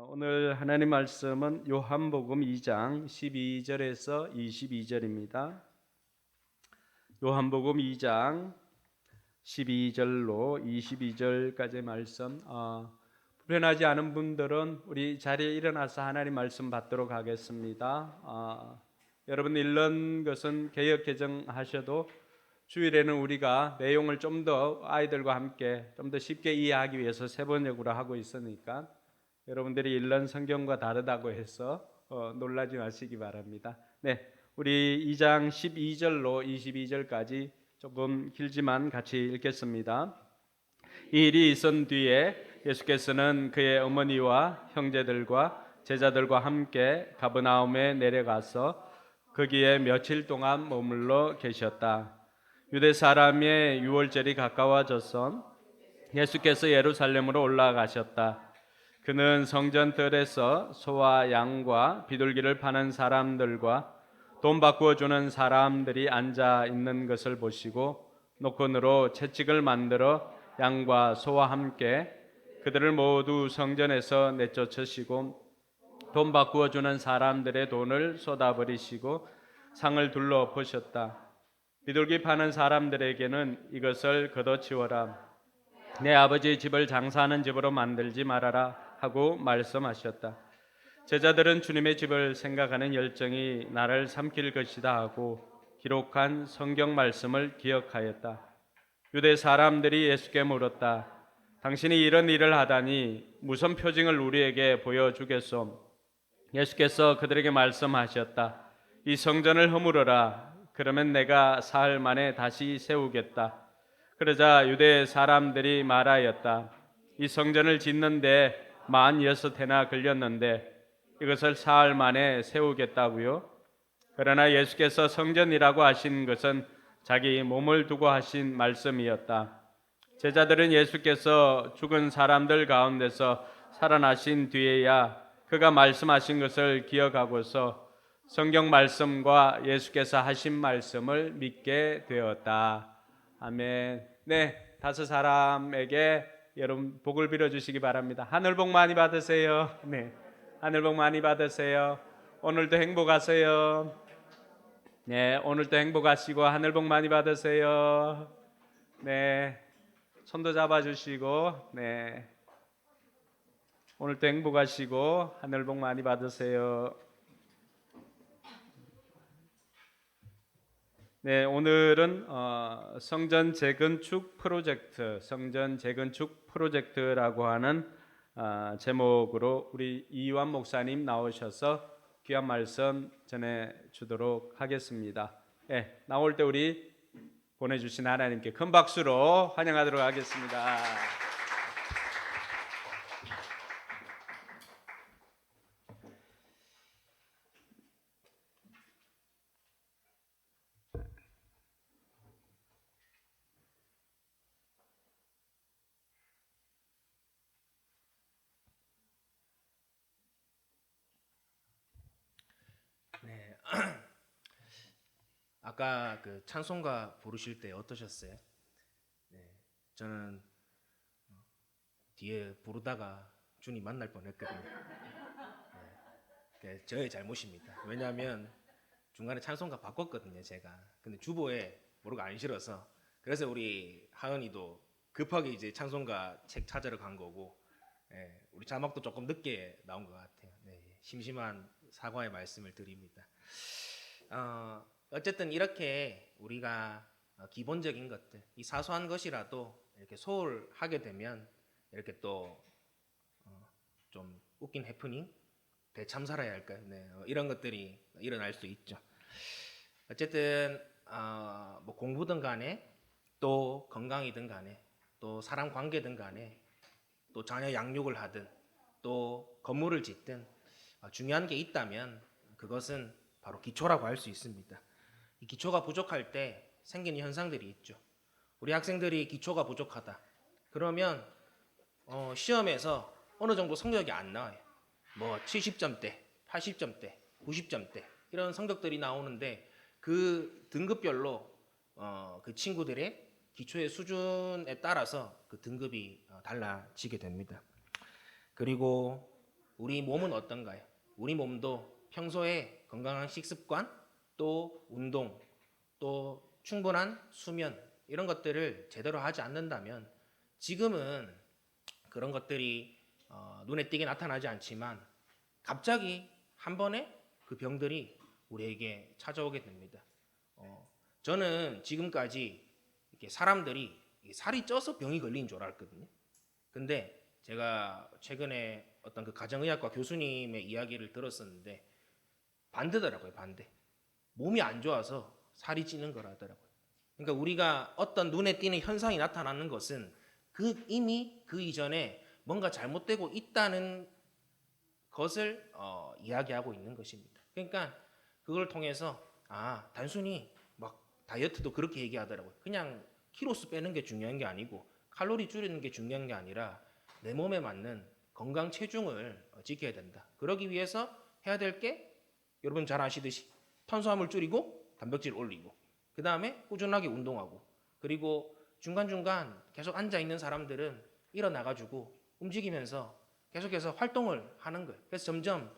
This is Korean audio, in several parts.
오늘 하나님 말씀은 요한복음 2장 12절에서 22절입니다. 요한복음 2장 12절로 22절까지의 말씀. 불편하지 않은 분들은 우리 자리에 일어나서 하나님 말씀 받도록 하겠습니다. 여러분 읽는 것은 개역 개정하셔도 주일에는 우리가 내용을 좀 더 아이들과 함께 좀 더 쉽게 이해하기 위해서 세 번역으로 하고 있으니까 여러분들이 읽는 성경과 다르다고 해서 놀라지 마시기 바랍니다. 네, 우리 2장 12절로 22절까지 조금 길지만 같이 읽겠습니다. 이 일이 있은 뒤에 예수께서는 그의 어머니와 형제들과 제자들과 함께 가버나움에 내려가서 거기에 며칠 동안 머물러 계셨다. 유대 사람의 유월절이 가까워져서 예수께서 예루살렘으로 올라가셨다. 그는 성전들에서 소와 양과 비둘기를 파는 사람들과 돈 바꾸어 주는 사람들이 앉아 있는 것을 보시고 노건으로 채찍을 만들어 양과 소와 함께 그들을 모두 성전에서 내쫓으시고 돈 바꾸어 주는 사람들의 돈을 쏟아버리시고 상을 둘러보셨다. 비둘기 파는 사람들에게는 이것을 걷어치워라. 내 아버지의 집을 장사하는 집으로 만들지 말아라 하고 말씀하셨다. 제자들은 주님의 집을 생각하는 열정이 나를 삼킬 것이다 하고 기록한 성경 말씀을 기억하였다. 유대 사람들이 예수께 물었다. 당신이 이런 일을 하다니 무슨 표징을 우리에게 보여주겠소? 예수께서 그들에게 말씀하셨다. 이 성전을 허물어라. 그러면 내가 사흘 만에 다시 세우겠다. 그러자 유대 사람들이 말하였다. 이 성전을 짓는데 46해나 걸렸는데 이것을 사흘 만에 세우겠다고요? 그러나 예수께서 성전이라고 하신 것은 자기 몸을 두고 하신 말씀이었다. 제자들은 예수께서 죽은 사람들 가운데서 살아나신 뒤에야 그가 말씀하신 것을 기억하고서 성경 말씀과 예수께서 하신 말씀을 믿게 되었다. 아멘. 네, 다섯 사람에게 여러분 복을 빌어주시기 바랍니다. 하늘 복 많이 받으세요. 네, 하늘 복 많이 받으세요. 오늘도 행복하세요. 네, 오늘도 행복하시고 하늘 복 많이 받으세요. 네, 손도 잡아주시고, 네, 오늘도 행복하시고 하늘 복 많이 받으세요. 네, 오늘은 성전 재건축 프로젝트라고 하는 제목으로 우리 이완 목사님 나오셔서 귀한 말씀 전해 주도록 하겠습니다. 네, 나올 때 우리 보내주신 하나님께 큰 박수로 환영하도록 하겠습니다. 네. 아까 그 찬송가 부르실 때 어떠셨어요? 네. 저는 뒤에 부르다가 주님 만날 뻔했거든요. 네. 저의 잘못입니다. 왜냐하면 중간에 찬송가 바꿨거든요, 제가. 근데 주보에 뭐가 안 실어서 그래서 우리 하은이도 급하게 이제 찬송가 책 찾으러 간 거고, 우리 자막도 조금 늦게 나온 것 같아요. 네. 심심한 사과의 말씀을 드립니다. 어쨌든 이렇게 우리가 기본적인 것들, 이 사소한 것이라도 이렇게 소홀하게 되면 이렇게 또 좀 웃긴 해프닝, 대참사라야 할까요? 네, 이런 것들이 일어날 수 있죠. 어쨌든 뭐 공부든 간에 또 건강이든 간에 또 사람 관계든 간에 또 자녀 양육을 하든 또 건물을 짓든 중요한 게 있다면 그것은 바로 기초라고 할 수 있습니다. 이 기초가 부족할 때 생기는 현상들이 있죠. 우리 학생들이 기초가 부족하다. 그러면 시험에서 어느 정도 성적이 안 나와요. 뭐 70점대, 80점대, 90점대 이런 성적들이 나오는데 그 등급별로 그 친구들의 기초의 수준에 따라서 그 등급이 달라지게 됩니다. 그리고 우리 몸은 어떤가요? 우리 몸도 평소에 건강한 식습관, 또 운동, 또 충분한 수면 이런 것들을 제대로 하지 않는다면 지금은 그런 것들이 눈에 띄게 나타나지 않지만 갑자기 한 번에 그 병들이 우리에게 찾아오게 됩니다. 저는 지금까지 이렇게 사람들이 살이 쪄서 병이 걸린 줄 알았거든요. 근데 제가 최근에 어떤 그 가정의학과 교수님의 이야기를 들었었는데 반대더라고요, 반대. 몸이 안 좋아서 살이 찌는 거라더라고요. 그러니까 우리가 어떤 눈에 띄는 현상이 나타나는 것은 이미 그 이전에 뭔가 잘못되고 있다는 것을 이야기하고 있는 것입니다. 그러니까 그걸 통해서 단순히 막 다이어트도 그렇게 얘기하더라고요. 그냥 키로수 빼는 게 중요한 게 아니고 칼로리 줄이는 게 중요한 게 아니라 내 몸에 맞는 건강 체중을 지켜야 된다. 그러기 위해서 해야 될 게 여러분 잘 아시듯이 탄수화물 줄이고 단백질 올리고 그 다음에 꾸준하게 운동하고 그리고 중간중간 계속 앉아있는 사람들은 일어나가지고 움직이면서 계속해서 활동을 하는 거예요. 그래서 점점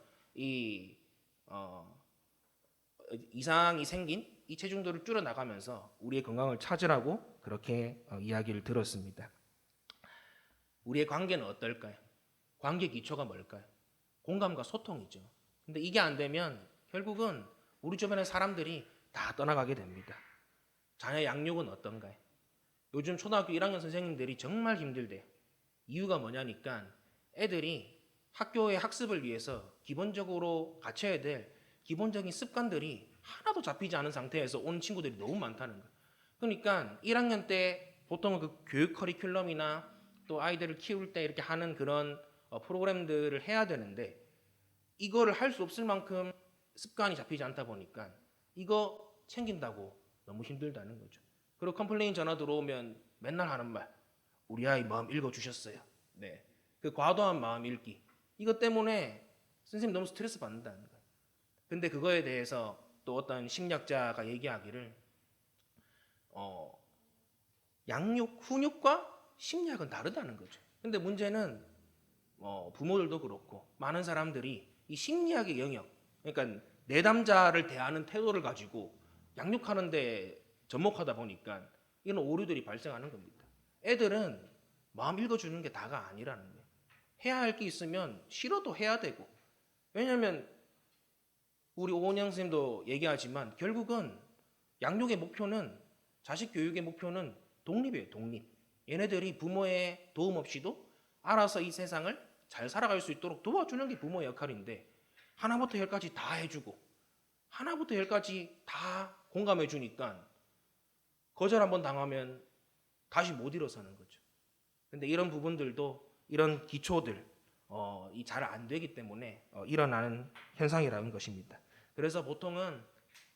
이상이 생긴 이 체중들을 줄여나가면서 우리의 건강을 찾으라고 그렇게 이야기를 들었습니다. 우리의 관계는 어떨까요? 관계 기초가 뭘까요? 공감과 소통이죠. 근데 이게 안 되면 결국은 우리 주변의 사람들이 다 떠나가게 됩니다. 자녀 양육은 어떤가요? 요즘 초등학교 1학년 선생님들이 정말 힘들대요. 이유가 뭐냐니까 애들이 학교의 학습을 위해서 기본적으로 갖춰야 될 기본적인 습관들이 하나도 잡히지 않은 상태에서 온 친구들이 너무 많다는 거예요. 그러니까 1학년 때 보통 그 교육 커리큘럼이나 또 아이들을 키울 때 이렇게 하는 그런 프로그램들을 해야 되는데 이거를 할 수 없을 만큼 습관이 잡히지 않다 보니까 이거 챙긴다고 너무 힘들다는 거죠. 그리고 컴플레인 전화 들어오면 맨날 하는 말, 우리 아이 마음 읽어주셨어요. 네, 그 과도한 마음 읽기 이것 때문에 선생님 너무 스트레스 받는다는 거예요. 근데 그거에 대해서 또 어떤 심리학자가 얘기하기를 양육, 훈육과 심리학은 다르다는 거죠. 근데 문제는 부모들도 그렇고 많은 사람들이 이 심리학의 영역, 그러니까 내담자를 대하는 태도를 가지고 양육하는데 접목하다 보니까 이런 오류들이 발생하는 겁니다. 애들은 마음 읽어주는 게 다가 아니라는 거예요. 해야 할 게 있으면 싫어도 해야 되고 왜냐하면 우리 오은영 선생님도 얘기하지만 결국은 양육의 목표는 자식 교육의 목표는 독립이에요. 독립. 얘네들이 부모의 도움 없이도 알아서 이 세상을 잘 살아갈 수 있도록 도와주는 게 부모의 역할인데 하나부터 열까지 다 해주고 하나부터 열까지 다 공감해 주니까 거절 한번 당하면 다시 못 일어서는 거죠. 근데 이런 부분들도 이런 기초들 이 잘 안 되기 때문에 일어나는 현상이라는 것입니다. 그래서 보통은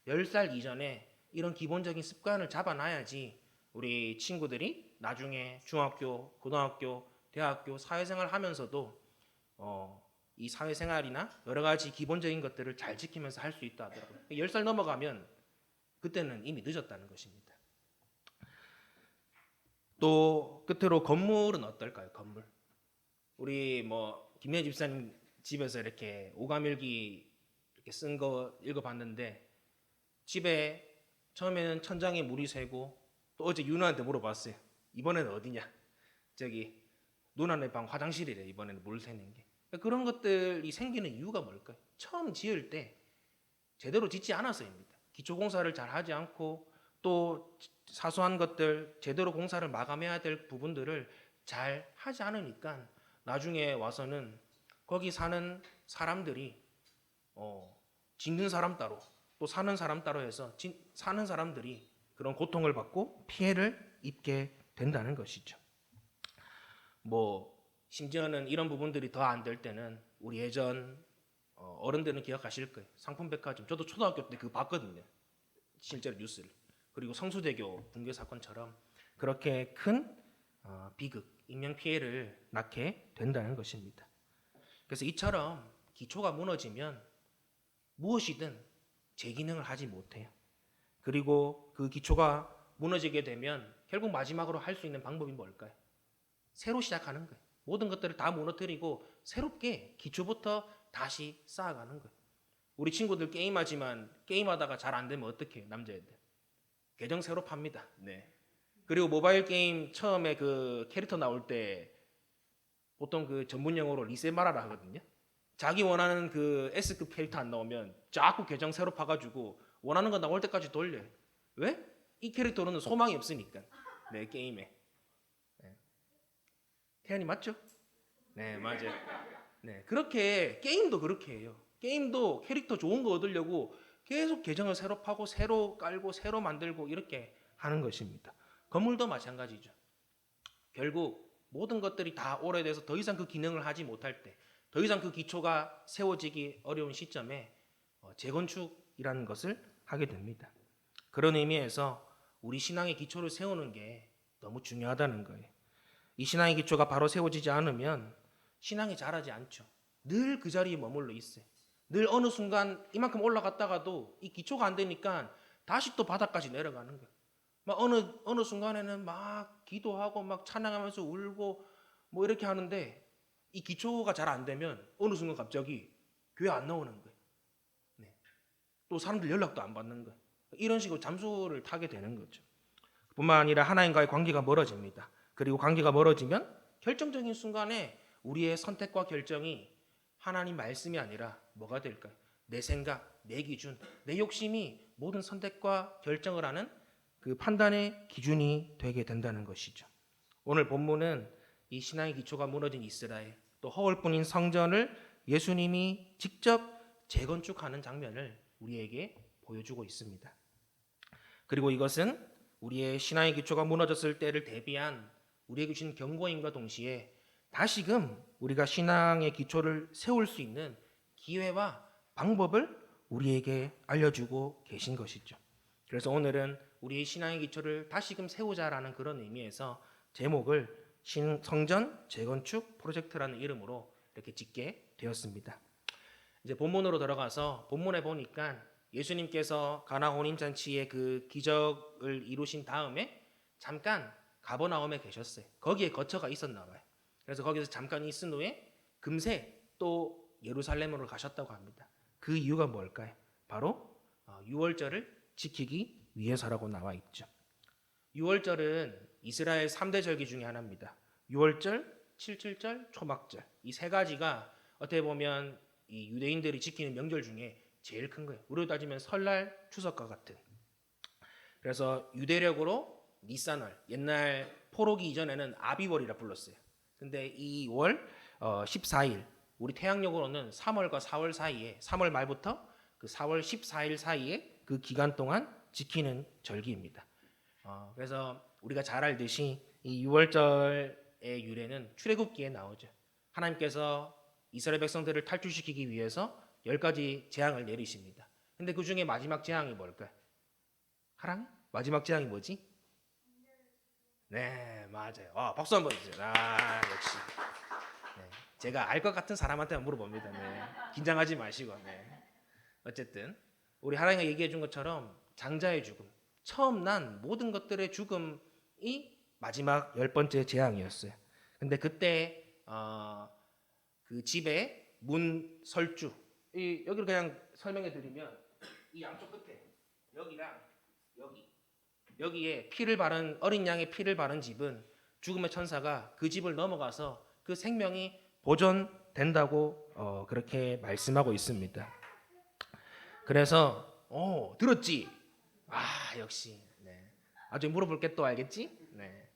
10살 이전에 이런 기본적인 습관을 잡아놔야지 우리 친구들이 나중에 중학교, 고등학교, 대학교, 사회생활 하면서도 이 사회생활이나 여러 가지 기본적인 것들을 잘 지키면서 할 수 있다 하더라고요. 10살 넘어가면 그때는 이미 늦었다는 것입니다. 또 끝으로 건물은 어떨까요? 건물. 우리 김현 집사님 집에서 이렇게 오감일기 이렇게 쓴 거 읽어봤는데 집에 처음에는 천장에 물이 새고 또 어제 윤아한테 물어봤어요. 이번에는 어디냐? 저기 누나네 방 화장실이래. 이번에는 물 새는 게. 그런 것들이 생기는 이유가 뭘까요? 처음 지을 때 제대로 짓지 않아서입니다. 기초공사를 잘 하지 않고 또 사소한 것들 제대로 공사를 마감해야 될 부분들을 잘 하지 않으니까 나중에 와서는 거기 사는 사람들이 짓는 사람 따로 또 사는 사람 따로 해서 사는 사람들이 그런 고통을 받고 피해를 입게 된다는 것이죠. 심지어는 이런 부분들이 더 안 될 때는 우리 예전 어른들은 기억하실 거예요. 상품백화점. 저도 초등학교 때 그거 봤거든요. 실제로 뉴스를. 그리고 성수대교 붕괴 사건처럼 그렇게 큰 비극, 인명피해를 낳게 된다는 것입니다. 그래서 이처럼 기초가 무너지면 무엇이든 재기능을 하지 못해요. 그리고 그 기초가 무너지게 되면 결국 마지막으로 할 수 있는 방법이 뭘까요? 새로 시작하는 거예요. 모든 것들을 다 무너뜨리고 새롭게 기초부터 다시 쌓아가는 거예요. 우리 친구들 게임하지만 게임하다가 잘 안 되면 어떻게 해요? 남자애들 계정 새로 팝니다. 네. 그리고 모바일 게임 처음에 그 캐릭터 나올 때 보통 그 전문 용어로 리셋 말하라 하거든요. 자기 원하는 그 S급 캐릭터 안 나오면 자꾸 계정 새로 파가지고 원하는 거 나올 때까지 돌려요. 왜? 이 캐릭터로는 소망이 없으니까. 네, 게임에. 네. 태연이 맞죠? 네, 맞아요. 네, 그렇게 게임도 그렇게 해요. 게임도 캐릭터 좋은 거 얻으려고 계속 계정을 새로 파고 새로 깔고 새로 만들고 이렇게 하는 것입니다. 건물도 마찬가지죠. 결국 모든 것들이 다 오래돼서 더 이상 그 기능을 하지 못할 때, 더 이상 그 기초가 세워지기 어려운 시점에 재건축이라는 것을 하게 됩니다. 그런 의미에서 우리 신앙의 기초를 세우는 게 너무 중요하다는 거예요. 이 신앙의 기초가 바로 세워지지 않으면 신앙이 자라지 않죠. 늘 그 자리에 머물러 있어요. 늘 어느 순간 이만큼 올라갔다가도 이 기초가 안 되니까 다시 또 바닥까지 내려가는 거예요. 막 어느 순간에는 막 기도하고 막 찬양하면서 울고 뭐 이렇게 하는데 이 기초가 잘 안 되면 어느 순간 갑자기 교회 안 나오는 거예요. 네. 또 사람들 연락도 안 받는 거예요. 이런 식으로 잠수를 타게 되는 거죠. 뿐만 아니라 하나님과의 관계가 멀어집니다. 그리고 관계가 멀어지면 결정적인 순간에 우리의 선택과 결정이 하나님 말씀이 아니라 뭐가 될까요? 내 생각, 내 기준, 내 욕심이 모든 선택과 결정을 하는 그 판단의 기준이 되게 된다는 것이죠. 오늘 본문은 이 신앙의 기초가 무너진 이스라엘, 또 허울뿐인 성전을 예수님이 직접 재건축하는 장면을 우리에게 보여주고 있습니다. 그리고 이것은 우리의 신앙의 기초가 무너졌을 때를 대비한 우리에게 주신 경고임과 동시에 다시금 우리가 신앙의 기초를 세울 수 있는 기회와 방법을 우리에게 알려주고 계신 것이죠. 그래서 오늘은 우리의 신앙의 기초를 다시금 세우자라는 그런 의미에서 제목을 성전 재건축 프로젝트라는 이름으로 이렇게 짓게 되었습니다. 이제 본문으로 들어가서 본문에 보니까 예수님께서 가나 혼인잔치의 그 기적을 이루신 다음에 잠깐 가버나움에 계셨어요. 거기에 거처가 있었나 봐요. 그래서 거기서 잠깐 있은 후에 금세 또 예루살렘으로 가셨다고 합니다. 그 이유가 뭘까요? 바로 유월절을 지키기 위해서라고 나와 있죠. 유월절은 이스라엘 3대 절기 중에 하나입니다. 유월절, 칠칠절, 초막절. 이 세 가지가 어떻게 보면 이 유대인들이 지키는 명절 중에 제일 큰 거예요. 우리로 따지면 설날, 추석과 같은. 그래서 유대력으로 니산월, 옛날 포로기 이전에는 아비월이라 불렀어요. 근데 이 월 14일, 우리 태양력으로는 3월과 4월 사이에 3월 말부터 그 4월 14일 사이에 그 기간 동안 지키는 절기입니다. 그래서 우리가 잘 알듯이 이 유월절의 유래는 출애굽기에 나오죠. 하나님께서 이스라엘 백성들을 탈출시키기 위해서 10가지 재앙을 내리십니다. 근데 그 중에 마지막 재앙이 뭘까요? 하랑? 마지막 재앙이 뭐지? 네, 맞아요. 박수 한번 주세요. 역시. 네, 제가 알 것 같은 사람한테만 물어봅니다. 네, 긴장하지 마시고. 네. 어쨌든 우리 하랑이가 얘기해 준 것처럼 장자의 죽음, 처음 난 모든 것들의 죽음이 마지막 10번째 재앙이었어요. 근데 그때 그 집에 문 설주, 여기를 그냥 설명해 드리면 이 양쪽 끝에 여기랑 여기에 피를 바른 어린 양의 피를 바른 집은 죽음의 천사가 그 집을 넘어가서 그 생명이 보존된다고 그렇게 말씀하고 있습니다. 그래서 들었지? 역시. 네. 나중에 물어볼 게 또 알겠지? 네.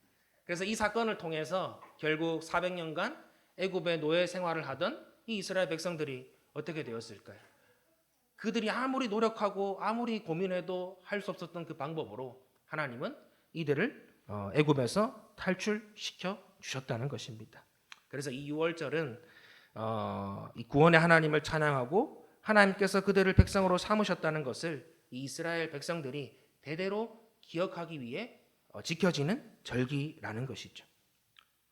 그래서 이 사건을 통해서 결국 400년간 애굽의 노예 생활을 하던 이 이스라엘 백성들이 어떻게 되었을까요? 그들이 아무리 노력하고 아무리 고민해도 할 수 없었던 그 방법으로 하나님은 이들을 애굽에서 탈출시켜 주셨다는 것입니다. 그래서 이 유월절은 이 구원의 하나님을 찬양하고 하나님께서 그들을 백성으로 삼으셨다는 것을 이 이스라엘 백성들이 대대로 기억하기 위해 지켜지는 절기라는 것이죠.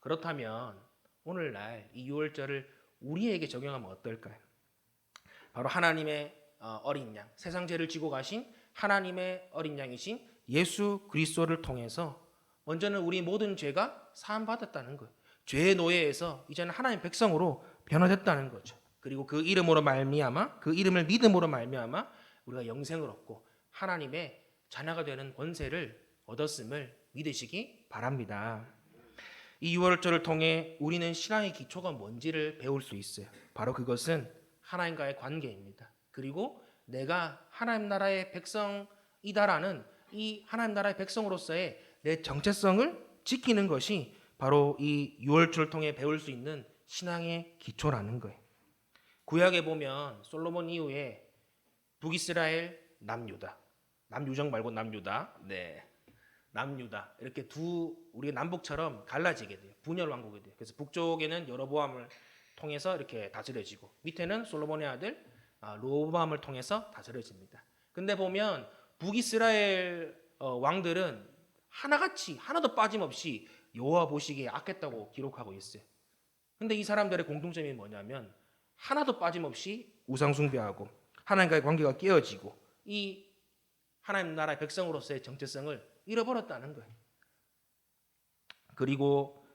그렇다면 오늘날 이 유월절을 우리에게 적용하면 어떨까요? 바로 하나님의 어린 양, 세상 죄를 지고 가신 하나님의 어린 양이신 예수 그리스도를 통해서 먼저는 우리 모든 죄가 사함 받았다는 거예요. 죄의 노예에서 이제는 하나님의 백성으로 변화됐다는 거죠. 그리고 그 이름으로 말미암아, 그 이름을 믿음으로 말미암아 우리가 영생을 얻고 하나님의 자녀가 되는 권세를 얻었음을 믿으시기 바랍니다. 이 유월절을 통해 우리는 신앙의 기초가 뭔지를 배울 수 있어요. 바로 그것은 하나님과의 관계입니다. 그리고 내가 하나님 나라의 백성이다라는 이 하나님 나라의 백성으로서의 내 정체성을 지키는 것이 바로 이 유월절을 통해 배울 수 있는 신앙의 기초라는 거예요. 구약에 보면 솔로몬 이후에 북이스라엘, 남유다, 남유정 말고 남유다, 네, 남유다 이렇게 우리 남북처럼 갈라지게 돼요. 분열 왕국이 돼요. 그래서 북쪽에는 여로보암을 통해서 이렇게 다스려지고 밑에는 솔로몬의 아들 르호보암을 통해서 다스려집니다. 근데 보면 북이스라엘 왕들은 하나같이 하나도 빠짐없이 여호와 보시기에 악했다고 기록하고 있어요. 근데 이 사람들의 공통점이 뭐냐면 하나도 빠짐없이 우상 숭배하고 하나님과의 관계가 깨어지고 이 하나님 나라의 백성으로서의 정체성을 잃어버렸다는 거예요. 그리고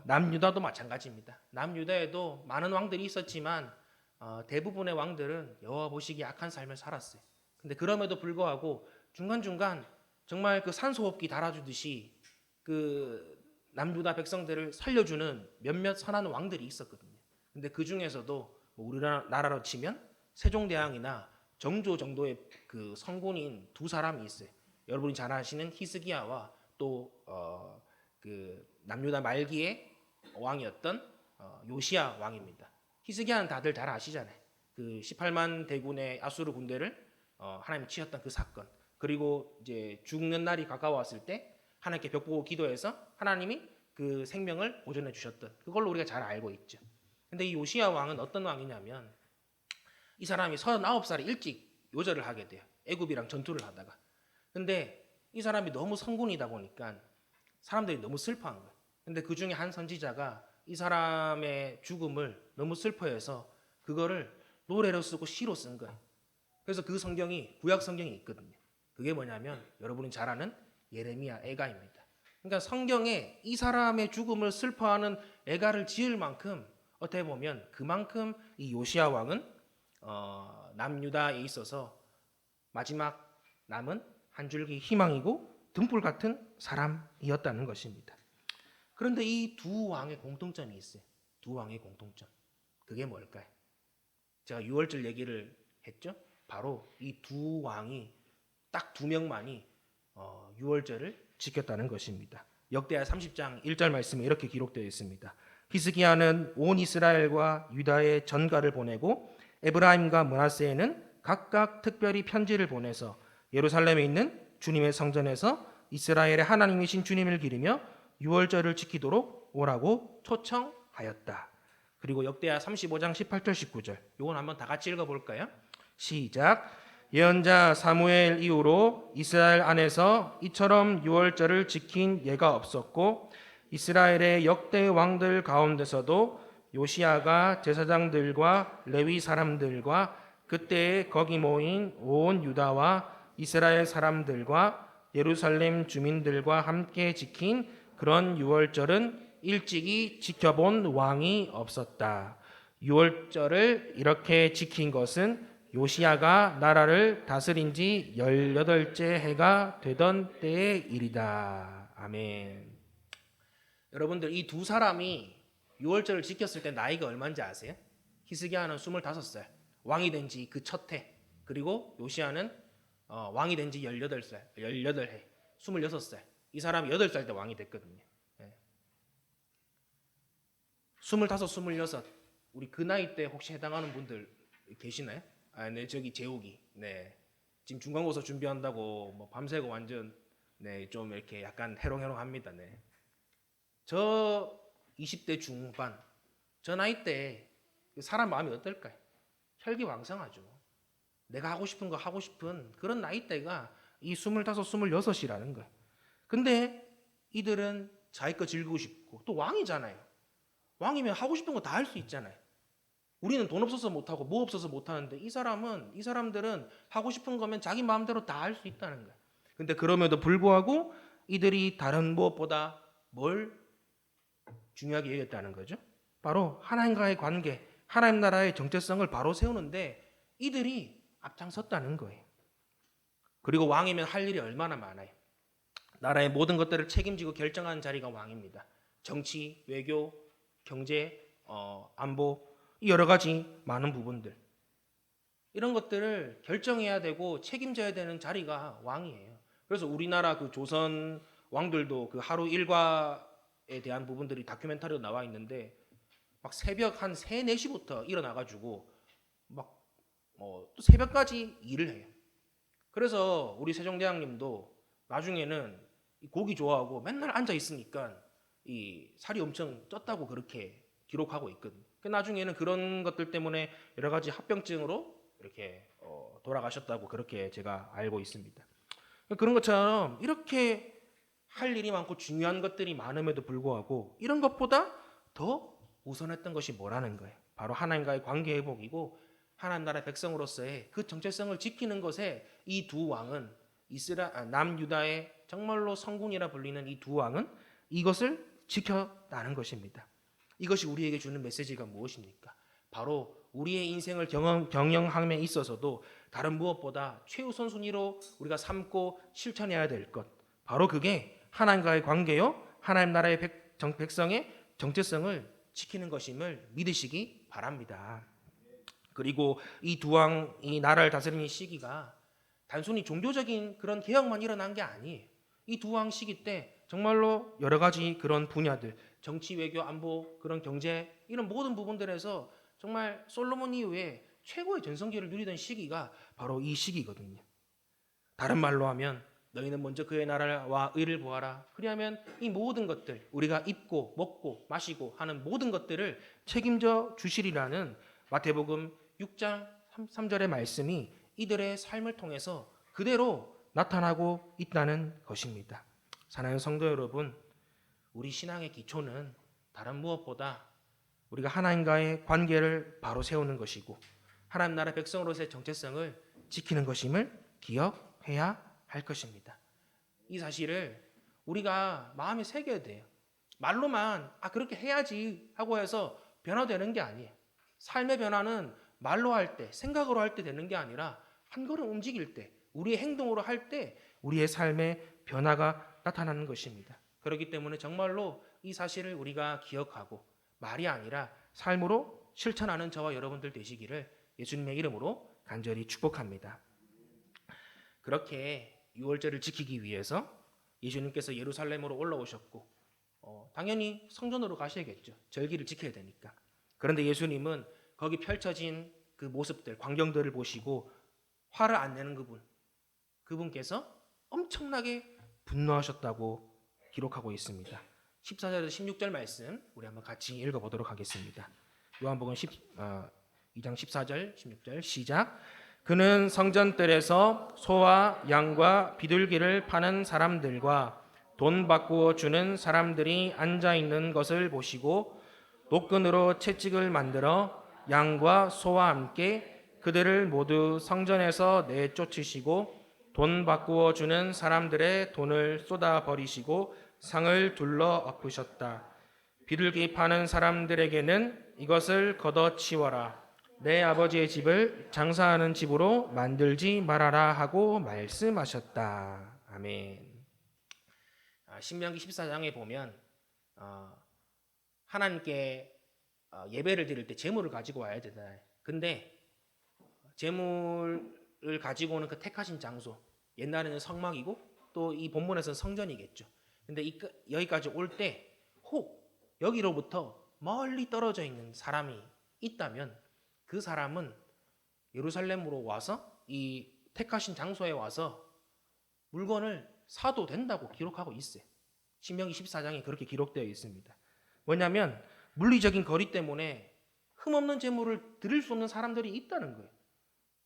남유다도 마찬가지입니다. 남유다에도 많은 왕들이 있었지만 대부분의 왕들은 여호와 보시기에 악한 삶을 살았어요. 근데 그럼에도 불구하고 중간중간 정말 그 산소호흡기 달아주듯이 그 남유다 백성들을 살려주는 몇몇 선한 왕들이 있었거든요. 근데 그 중에서도 뭐 우리나라로 치면 세종대왕이나 정조 정도의 그 성군인 두 사람이 있어요. 여러분이 잘 아시는 히스기야와 또 그 남유다 말기의 왕이었던 요시야 왕입니다. 히스기야는 다들 잘 아시잖아요. 그 18만 대군의 아수르 군대를 하나님이 치셨던 그 사건. 그리고 이제 죽는 날이 가까웠을 때 하나님께 벽 보고 기도해서 하나님이 그 생명을 보존해 주셨던 그걸로 우리가 잘 알고 있죠. 근데 이 요시야 왕은 어떤 왕이냐면 이 사람이 39살에 일찍 요절을 하게 돼요. 애굽이랑 전투를 하다가. 근데 이 사람이 너무 성군이다 보니까 사람들이 너무 슬퍼한 거예요. 근데 그 중에 한 선지자가 이 사람의 죽음을 너무 슬퍼해서 그거를 노래로 쓰고 시로 쓴 거예요. 그래서 그 성경이 구약 성경이 있거든요. 그게 뭐냐면 여러분이 잘 아는 예레미야 애가입니다. 그러니까 성경에 이 사람의 죽음을 슬퍼하는 애가를 지을 만큼 어떻게 보면 그만큼 이 요시야 왕은 남유다에 있어서 마지막 남은 한 줄기 희망이고 등불 같은 사람이었다는 것입니다. 그런데 이 두 왕의 공통점이 있어요. 두 왕의 공통점. 그게 뭘까요? 제가 유월절 얘기를 했죠. 바로 이 두 왕이 딱 두 명만이 유월절을 지켰다는 것입니다. 역대하 30장 1절 말씀에 이렇게 기록되어 있습니다. 히스기야는 온 이스라엘과 유다에 전가를 보내고 에브라임과 므낫세에는 각각 특별히 편지를 보내서 예루살렘에 있는 주님의 성전에서 이스라엘의 하나님이신 주님을 기리며 유월절을 지키도록 오라고 초청하였다. 그리고 역대하 35장 18절 19절 요건 한번 다 같이 읽어볼까요? 시작. 예언자 사무엘 이후로 이스라엘 안에서 이처럼 유월절을 지킨 예가 없었고 이스라엘의 역대 왕들 가운데서도 요시야가 제사장들과 레위 사람들과 그때에 거기 모인 온 유다와 이스라엘 사람들과 예루살렘 주민들과 함께 지킨 그런 유월절은 일찍이 지켜본 왕이 없었다. 유월절을 이렇게 지킨 것은 요시야가 나라를 다스린 지 18째 해가 되던 때의 일이다. 아멘. 여러분들 이 두 사람이 유월절을 지켰을 때 나이가 얼마인지 아세요? 히스기야는 25살 왕이 된 지 그 첫 해, 그리고 요시야는 왕이 된 지 18살 18해 26살. 이 사람이 8살 때 왕이 됐거든요. 25, 26 우리 그 나이 때 혹시 해당하는 분들 계시나요? 네, 저기 재욱이. 네. 지금 중간고사 준비한다고 뭐 밤새고 완전 좀 이렇게 약간 해롱해롱합니다. 네. 저 20대 중반 저 나이 때 사람 마음이 어떨까요? 혈기왕성하죠. 내가 하고 싶은 거 하고 싶은 그런 나이대가 이 25, 26이라는 거예요. 근데 이들은 자기 거 즐기고 싶고 또 왕이잖아요. 왕이면 하고 싶은 거 다 할 수 있잖아요. 우리는 돈 없어서 못하고 뭐 없어서 못하는데 이 사람들은 하고 싶은 거면 자기 마음대로 다 할 수 있다는 거예요. 근데 그럼에도 불구하고 이들이 다른 무엇보다 뭘 중요하게 여겼다는 거죠. 바로 하나님과의 관계, 하나님 나라의 정체성을 바로 세우는데 이들이 앞장섰다는 거예요. 그리고 왕이면 할 일이 얼마나 많아요. 나라의 모든 것들을 책임지고 결정하는 자리가 왕입니다. 정치, 외교, 경제, 안보, 이 여러 가지 많은 부분들. 이런 것들을 결정해야 되고 책임져야 되는 자리가 왕이에요. 그래서 우리나라 그 조선 왕들도 그 하루 일과에 대한 부분들이 다큐멘터리로 나와 있는데 막 새벽 한 3, 4시부터 일어나가지고 막 또 새벽까지 일을 해요. 그래서 우리 세종대왕님도 나중에는 고기 좋아하고 맨날 앉아 있으니까 이 살이 엄청 쪘다고 그렇게 기록하고 있거든. 그 나중에는 그런 것들 때문에 여러 가지 합병증으로 이렇게 돌아가셨다고 그렇게 제가 알고 있습니다. 그런 것처럼 이렇게 할 일이 많고 중요한 것들이 많음에도 불구하고 이런 것보다 더 우선했던 것이 뭐라는 거예요. 바로 하나님과의 관계 회복이고 하나님 나라 백성으로서의 그 정체성을 지키는 것에 이 두 왕은 남유다의 정말로 성군이라 불리는 이 두 왕은 이것을 지켰다는 것입니다. 이것이 우리에게 주는 메시지가 무엇입니까? 바로 우리의 인생을 경영함에 있어서도 다른 무엇보다 최우선 순위로 우리가 삼고 실천해야 될 것, 바로 그게 하나님과의 관계요, 하나님 나라의 백성의 정체성을 지키는 것임을 믿으시기 바랍니다. 그리고 이 두 왕이 나라를 다스리는 시기가 단순히 종교적인 그런 개혁만 일어난 게 아니에요. 이 두 왕 시기 때 정말로 여러 가지 그런 분야들, 정치, 외교, 안보, 그런 경제 이런 모든 부분들에서 정말 솔로몬 이후에 최고의 전성기를 누리던 시기가 바로 이 시기거든요. 다른 말로 하면 너희는 먼저 그의 나라와 의를 보아라. 그리하면 이 모든 것들 우리가 입고 먹고 마시고 하는 모든 것들을 책임져 주시리라는 마태복음 6장 3절의 말씀이 이들의 삶을 통해서 그대로 나타나고 있다는 것입니다. 사랑하는 성도 여러분, 우리 신앙의 기초는 다른 무엇보다 우리가 하나님과의 관계를 바로 세우는 것이고 하나님 나라 백성으로서의 정체성을 지키는 것임을 기억해야 할 것입니다. 이 사실을 우리가 마음에 새겨야 돼요. 말로만 그렇게 해야지 하고 해서 변화되는 게 아니에요. 삶의 변화는 말로 할 때, 생각으로 할 때 되는 게 아니라 한 걸음 움직일 때, 우리의 행동으로 할 때 우리의 삶의 변화가 나타나는 것입니다. 그렇기 때문에 정말로 이 사실을 우리가 기억하고 말이 아니라 삶으로 실천하는 저와 여러분들 되시기를 예수님의 이름으로 간절히 축복합니다. 그렇게 유월절을 지키기 위해서 예수님께서 예루살렘으로 올라오셨고 당연히 성전으로 가셔야겠죠. 절기를 지켜야 되니까. 그런데 예수님은 거기 펼쳐진 그 모습들, 광경들을 보시고 화를 안 내는 그분께서 엄청나게 분노하셨다고 기록하고 있습니다. 14절에서 16절 말씀 우리 한번 같이 읽어보도록 하겠습니다. 요한복음 2장 14절 16절 시작. 그는 성전뜰에서 소와 양과 비둘기를 파는 사람들과 돈 바꾸어 주는 사람들이 앉아 있는 것을 보시고 노끈으로 채찍을 만들어 양과 소와 함께 그들을 모두 성전에서 내쫓으시고 돈 바꾸어 주는 사람들의 돈을 쏟아 버리시고 상을 둘러 엎으셨다. 비둘기 파는 사람들에게는 이것을 걷어치워라. 내 아버지의 집을 장사하는 집으로 만들지 말아라 하고 말씀하셨다. 아멘. 신명기 14장에 보면 하나님께 예배를 드릴 때 제물을 가지고 와야 되잖아요. 근데 제물을 가지고 오는 그 택하신 장소, 옛날에는 성막이고 또 이 본문에서는 성전이겠죠. 근데 여기까지 올 때 혹 여기로부터 멀리 떨어져 있는 사람이 있다면 그 사람은 예루살렘으로 와서 이 택하신 장소에 와서 물건을 사도 된다고 기록하고 있어요. 신명기 14장에 그렇게 기록되어 있습니다. 뭐냐면 물리적인 거리 때문에 흠없는 재물을 드릴 수 없는 사람들이 있다는 거예요.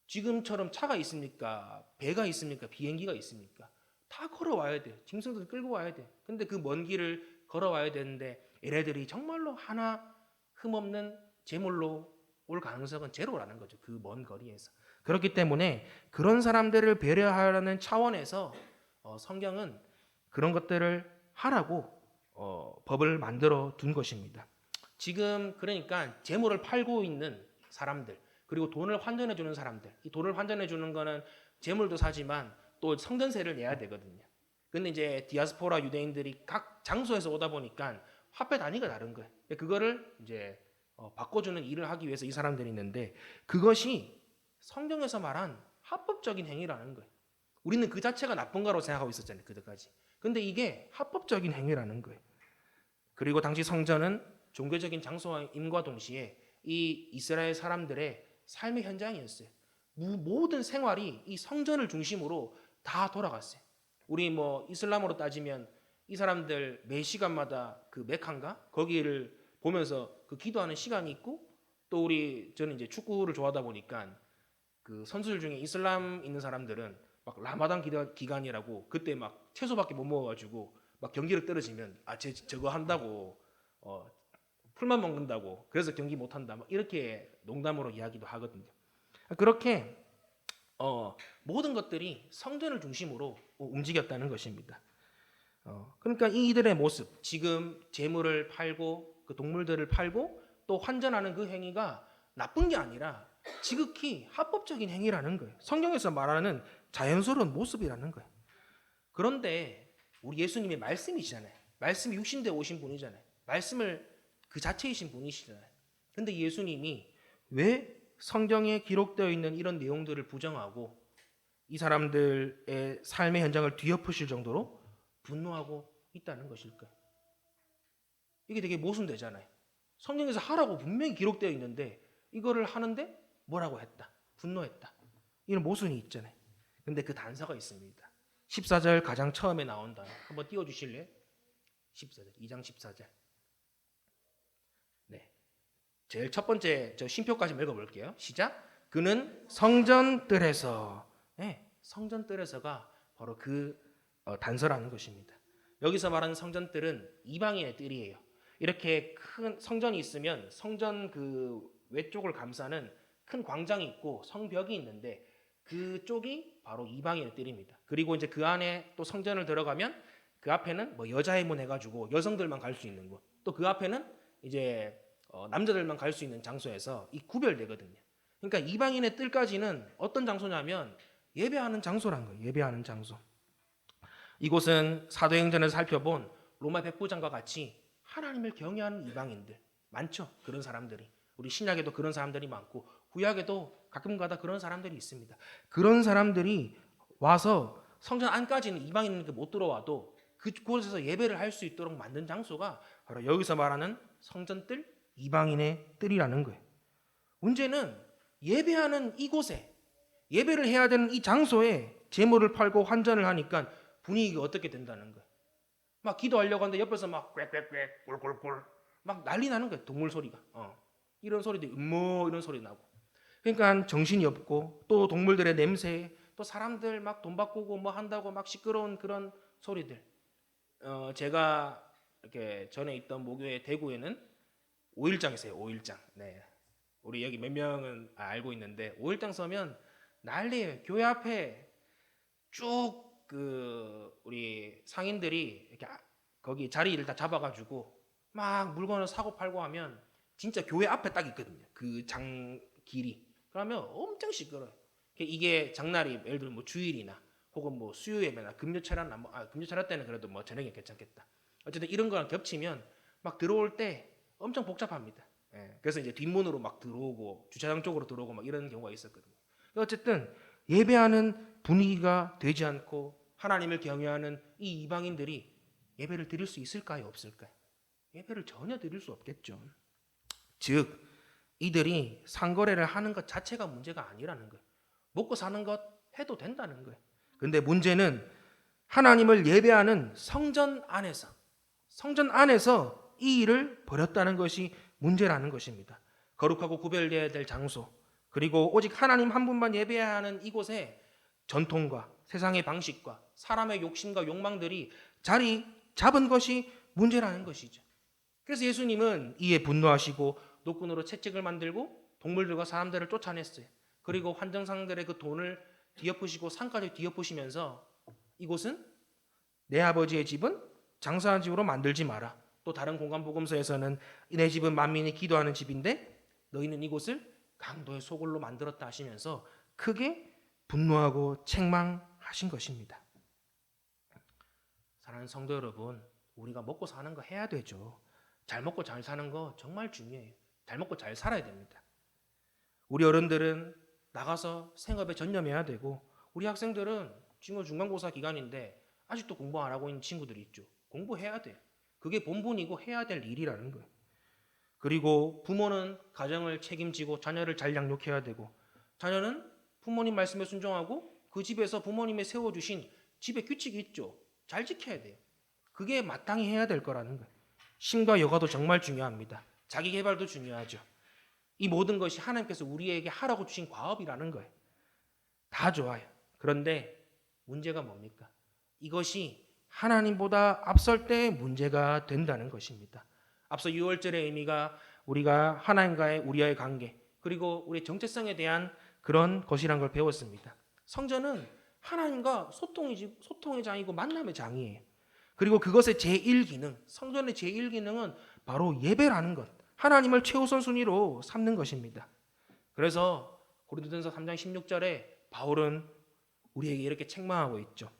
지금처럼 차가 있습니까? 배가 있습니까? 비행기가 있습니까? 다 걸어와야 돼. 짐승들 끌고 와야 돼. 근데 그 먼 길을 걸어와야 되는데 얘네들이 정말로 하나 흠없는 재물로 올 가능성은 제로라는 거죠. 그 먼 거리에서. 그렇기 때문에 그런 사람들을 배려하라는 차원에서 성경은 그런 것들을 하라고 법을 만들어 둔 것입니다. 지금 그러니까 재물을 팔고 있는 사람들, 그리고 돈을 환전해 주는 사람들, 이 돈을 환전해 주는 거는 재물도 사지만 또 성전세를 내야 되거든요. 근데 이제 디아스포라 유대인들이 각 장소에서 오다 보니까 화폐 단위가 다른 거예요. 그거를 이제 바꿔주는 일을 하기 위해서 이 사람들이 있는데, 그것이 성경에서 말한 합법적인 행위라는 거예요. 우리는 그 자체가 나쁜 거라고 생각하고 있었잖아요, 그때까지. 근데 이게 합법적인 행위라는 거예요. 그리고 당시 성전은 종교적인 장소임과 동시에 이 이스라엘 사람들의 삶의 현장이었어요. 모든 생활이 이 성전을 중심으로 다 돌아갔어요. 우리 뭐 이슬람으로 따지면 이 사람들 매 시간마다 그 메카인가 거기를 보면서 그 기도하는 시간이 있고, 또 저는 이제 축구를 좋아하다 보니까 그 선수들 중에 이슬람 있는 사람들은 막 라마단 기간이라고 그때 막 채소밖에 못 먹어가지고 막 경기를 떨어지면 저거 한다고 풀만 먹는다고 그래서 경기 못 한다 막 이렇게 농담으로 이야기도 하거든요. 그렇게 모든 것들이 성전을 중심으로 움직였다는 것입니다. 그러니까 이들의 모습, 지금 재물을 팔고 그 동물들을 팔고 또 환전하는 그 행위가 나쁜 게 아니라 지극히 합법적인 행위라는 거예요. 성경에서 말하는 자연스러운 모습이라는 거예요. 그런데 우리 예수님의 말씀이시잖아요. 말씀이 육신되어 오신 분이잖아요. 말씀을 그 자체이신 분이시잖아요. 근데 예수님이 왜 성경에 기록되어 있는 이런 내용들을 부정하고 이 사람들의 삶의 현장을 뒤엎으실 정도로 분노하고 있다는 것일까요? 이게 되게 모순되잖아요. 성경에서 하라고 분명히 기록되어 있는데 이거를 하는데 뭐라고 했다. 분노했다. 이런 모순이 있잖아요. 근데 그 단서가 있습니다. 14절 가장 처음에 나온 단어 한번 띄워주실래요? 14절, 2장 14절. 네, 제일 첫 번째 저 쉼표까지 읽어볼게요. 시작. 그는 성전뜰에서, 네, 성전뜰에서가 바로 그 단서라는 것입니다. 여기서 말하는 성전뜰은 이방인의 뜰이에요. 이렇게 큰 성전이 있으면 성전 그 외쪽을 감싸는 큰 광장이 있고 성벽이 있는데 그쪽이 바로 이방인의 뜰입니다. 그리고 이제 그 안에 또 성전을 들어가면 그 앞에는 뭐 여자의 문 해가지고 여성들만 갈 수 있는 곳, 또 그 앞에는 이제 남자들만 갈 수 있는 장소에서 이 구별되거든요. 그러니까 이방인의 뜰까지는 어떤 장소냐면 예배하는 장소란 거예요. 예배하는 장소. 이곳은 사도행전을 살펴본 로마 백부장과 같이 하나님을 경외하는 이방인들 많죠. 그런 사람들이 우리 신약에도 그런 사람들이 많고 구약에도 가끔가다 그런 사람들이 있습니다. 그런 사람들이 와서 성전 안까지는 이방인은 못 들어와도 그곳에서 예배를 할 수 있도록 만든 장소가 바로 여기서 말하는 성전뜰, 이방인의 뜰이라는 거예요. 문제는 예배하는 이곳에, 예배를 해야 되는 이 장소에 제물을 팔고 환전을 하니까 분위기가 어떻게 된다는 거예요. 막 기도하려고 하는데 옆에서 막 꽥꽥꽥 꿀꿀꿀 막 난리 나는 거예요. 동물 소리가. 이런 소리도 음모 이런 소리 나고. 그러니까 정신이 없고 또 동물들의 냄새, 또 사람들 막 돈 바꾸고 뭐 한다고 막 시끄러운 그런 소리들. 제가 이렇게 전에 있던 모교회 대구에는 5일장 있어요. 5일장. 네. 우리 여기 몇 명은 알고 있는데 5일장 서면 난리예요. 교회 앞에 쭉 그 우리 상인들이 이렇게 거기 자리를 다 잡아가지고 막 물건을 사고 팔고 하면 진짜 교회 앞에 딱 있거든요. 그 장 길이. 그러면 엄청 시끄러워요. 이게 장날이 예를 들면 뭐 주일이나 혹은 뭐 수요 예배나 금요철야나 금요철야 때는 그래도 뭐 저녁에 괜찮겠다. 어쨌든 이런 거랑 겹치면 막 들어올 때 엄청 복잡합니다. 예, 그래서 이제 뒷문으로 막 들어오고 주차장 쪽으로 들어오고 막 이런 경우가 있었거든요. 어쨌든 예배하는 분위기가 되지 않고 하나님을 경외하는 이 이방인들이 예배를 드릴 수 있을까요? 없을까요? 예배를 전혀 드릴 수 없겠죠. 즉 이들이 상거래를 하는 것 자체가 문제가 아니라는 거예요. 먹고 사는 것 해도 된다는 거예요. 근데 문제는 하나님을 예배하는 성전 안에서 이 일을 벌였다는 것이 문제라는 것입니다. 거룩하고 구별되어야 될 장소, 그리고 오직 하나님 한 분만 예배해야 하는 이곳에 전통과 세상의 방식과 사람의 욕심과 욕망들이 자리 잡은 것이 문제라는 것이죠. 그래서 예수님은 이에 분노하시고 노끈으로 채찍을 만들고 동물들과 사람들을 쫓아냈어요. 그리고 환정상들의 그 돈을 뒤엎으시고 산까지 뒤엎으시면서 이곳은 내 아버지의 집은 장사한 집으로 만들지 마라. 또 다른 공간복음서에서는 내 집은 만민이 기도하는 집인데 너희는 이곳을 강도의 소굴로 만들었다 하시면서 크게 분노하고 책망하신 것입니다. 사랑하는 성도 여러분, 우리가 먹고 사는 거 해야 되죠. 잘 먹고 잘 사는 거 정말 중요해요. 잘 먹고 잘 살아야 됩니다. 우리 어른들은 나가서 생업에 전념해야 되고, 우리 학생들은 지금 중간고사 기간인데 아직도 공부 안 하고 있는 친구들이 있죠. 공부해야 돼. 그게 본분이고 해야 될 일이라는 거예요. 그리고 부모는 가정을 책임지고 자녀를 잘 양육해야 되고, 자녀는 부모님 말씀에 순종하고 그 집에서 부모님이 세워주신 집에 규칙이 있죠. 잘 지켜야 돼요. 그게 마땅히 해야 될 거라는 거예요. 심과 여가도 정말 중요합니다. 자기 개발도 중요하죠. 이 모든 것이 하나님께서 우리에게 하라고 주신 과업이라는 거예요. 다 좋아요. 그런데 문제가 뭡니까? 이것이 하나님보다 앞설 때 문제가 된다는 것입니다. 앞서 6월절의 의미가 우리가 하나님과의 우리와의 관계, 그리고 우리의 정체성에 대한 그런 것이란 걸 배웠습니다. 성전은 하나님과 소통의 장이고 만남의 장이에요. 그리고 그것의 제1기능, 성전의 제1기능은 바로 예배라는 것, 하나님을 최우선 순위로 삼는 것입니다. 그래서 고린도전서 3장 16절에 바울은 우리에게 이렇게 책망하고 있죠.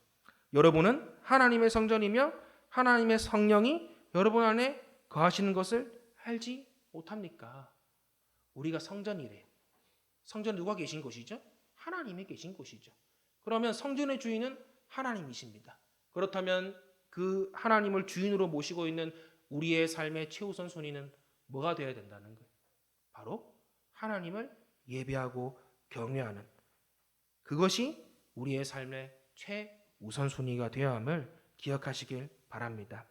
여러분은 하나님의 성전이며 하나님의 성령이 여러분 안에 거하시는 것을 알지 못합니까? 우리가 성전이래요. 성전 누가 계신 곳이죠? 하나님이 계신 곳이죠. 그러면 성전의 주인은 하나님이십니다. 그렇다면 그 하나님을 주인으로 모시고 있는 우리의 삶의 최우선 순위는 뭐가 되어야 된다는 거예요? 바로 하나님을 예배하고 경외하는, 그것이 우리의 삶의 최우선순위가 되어야 함을 기억하시길 바랍니다.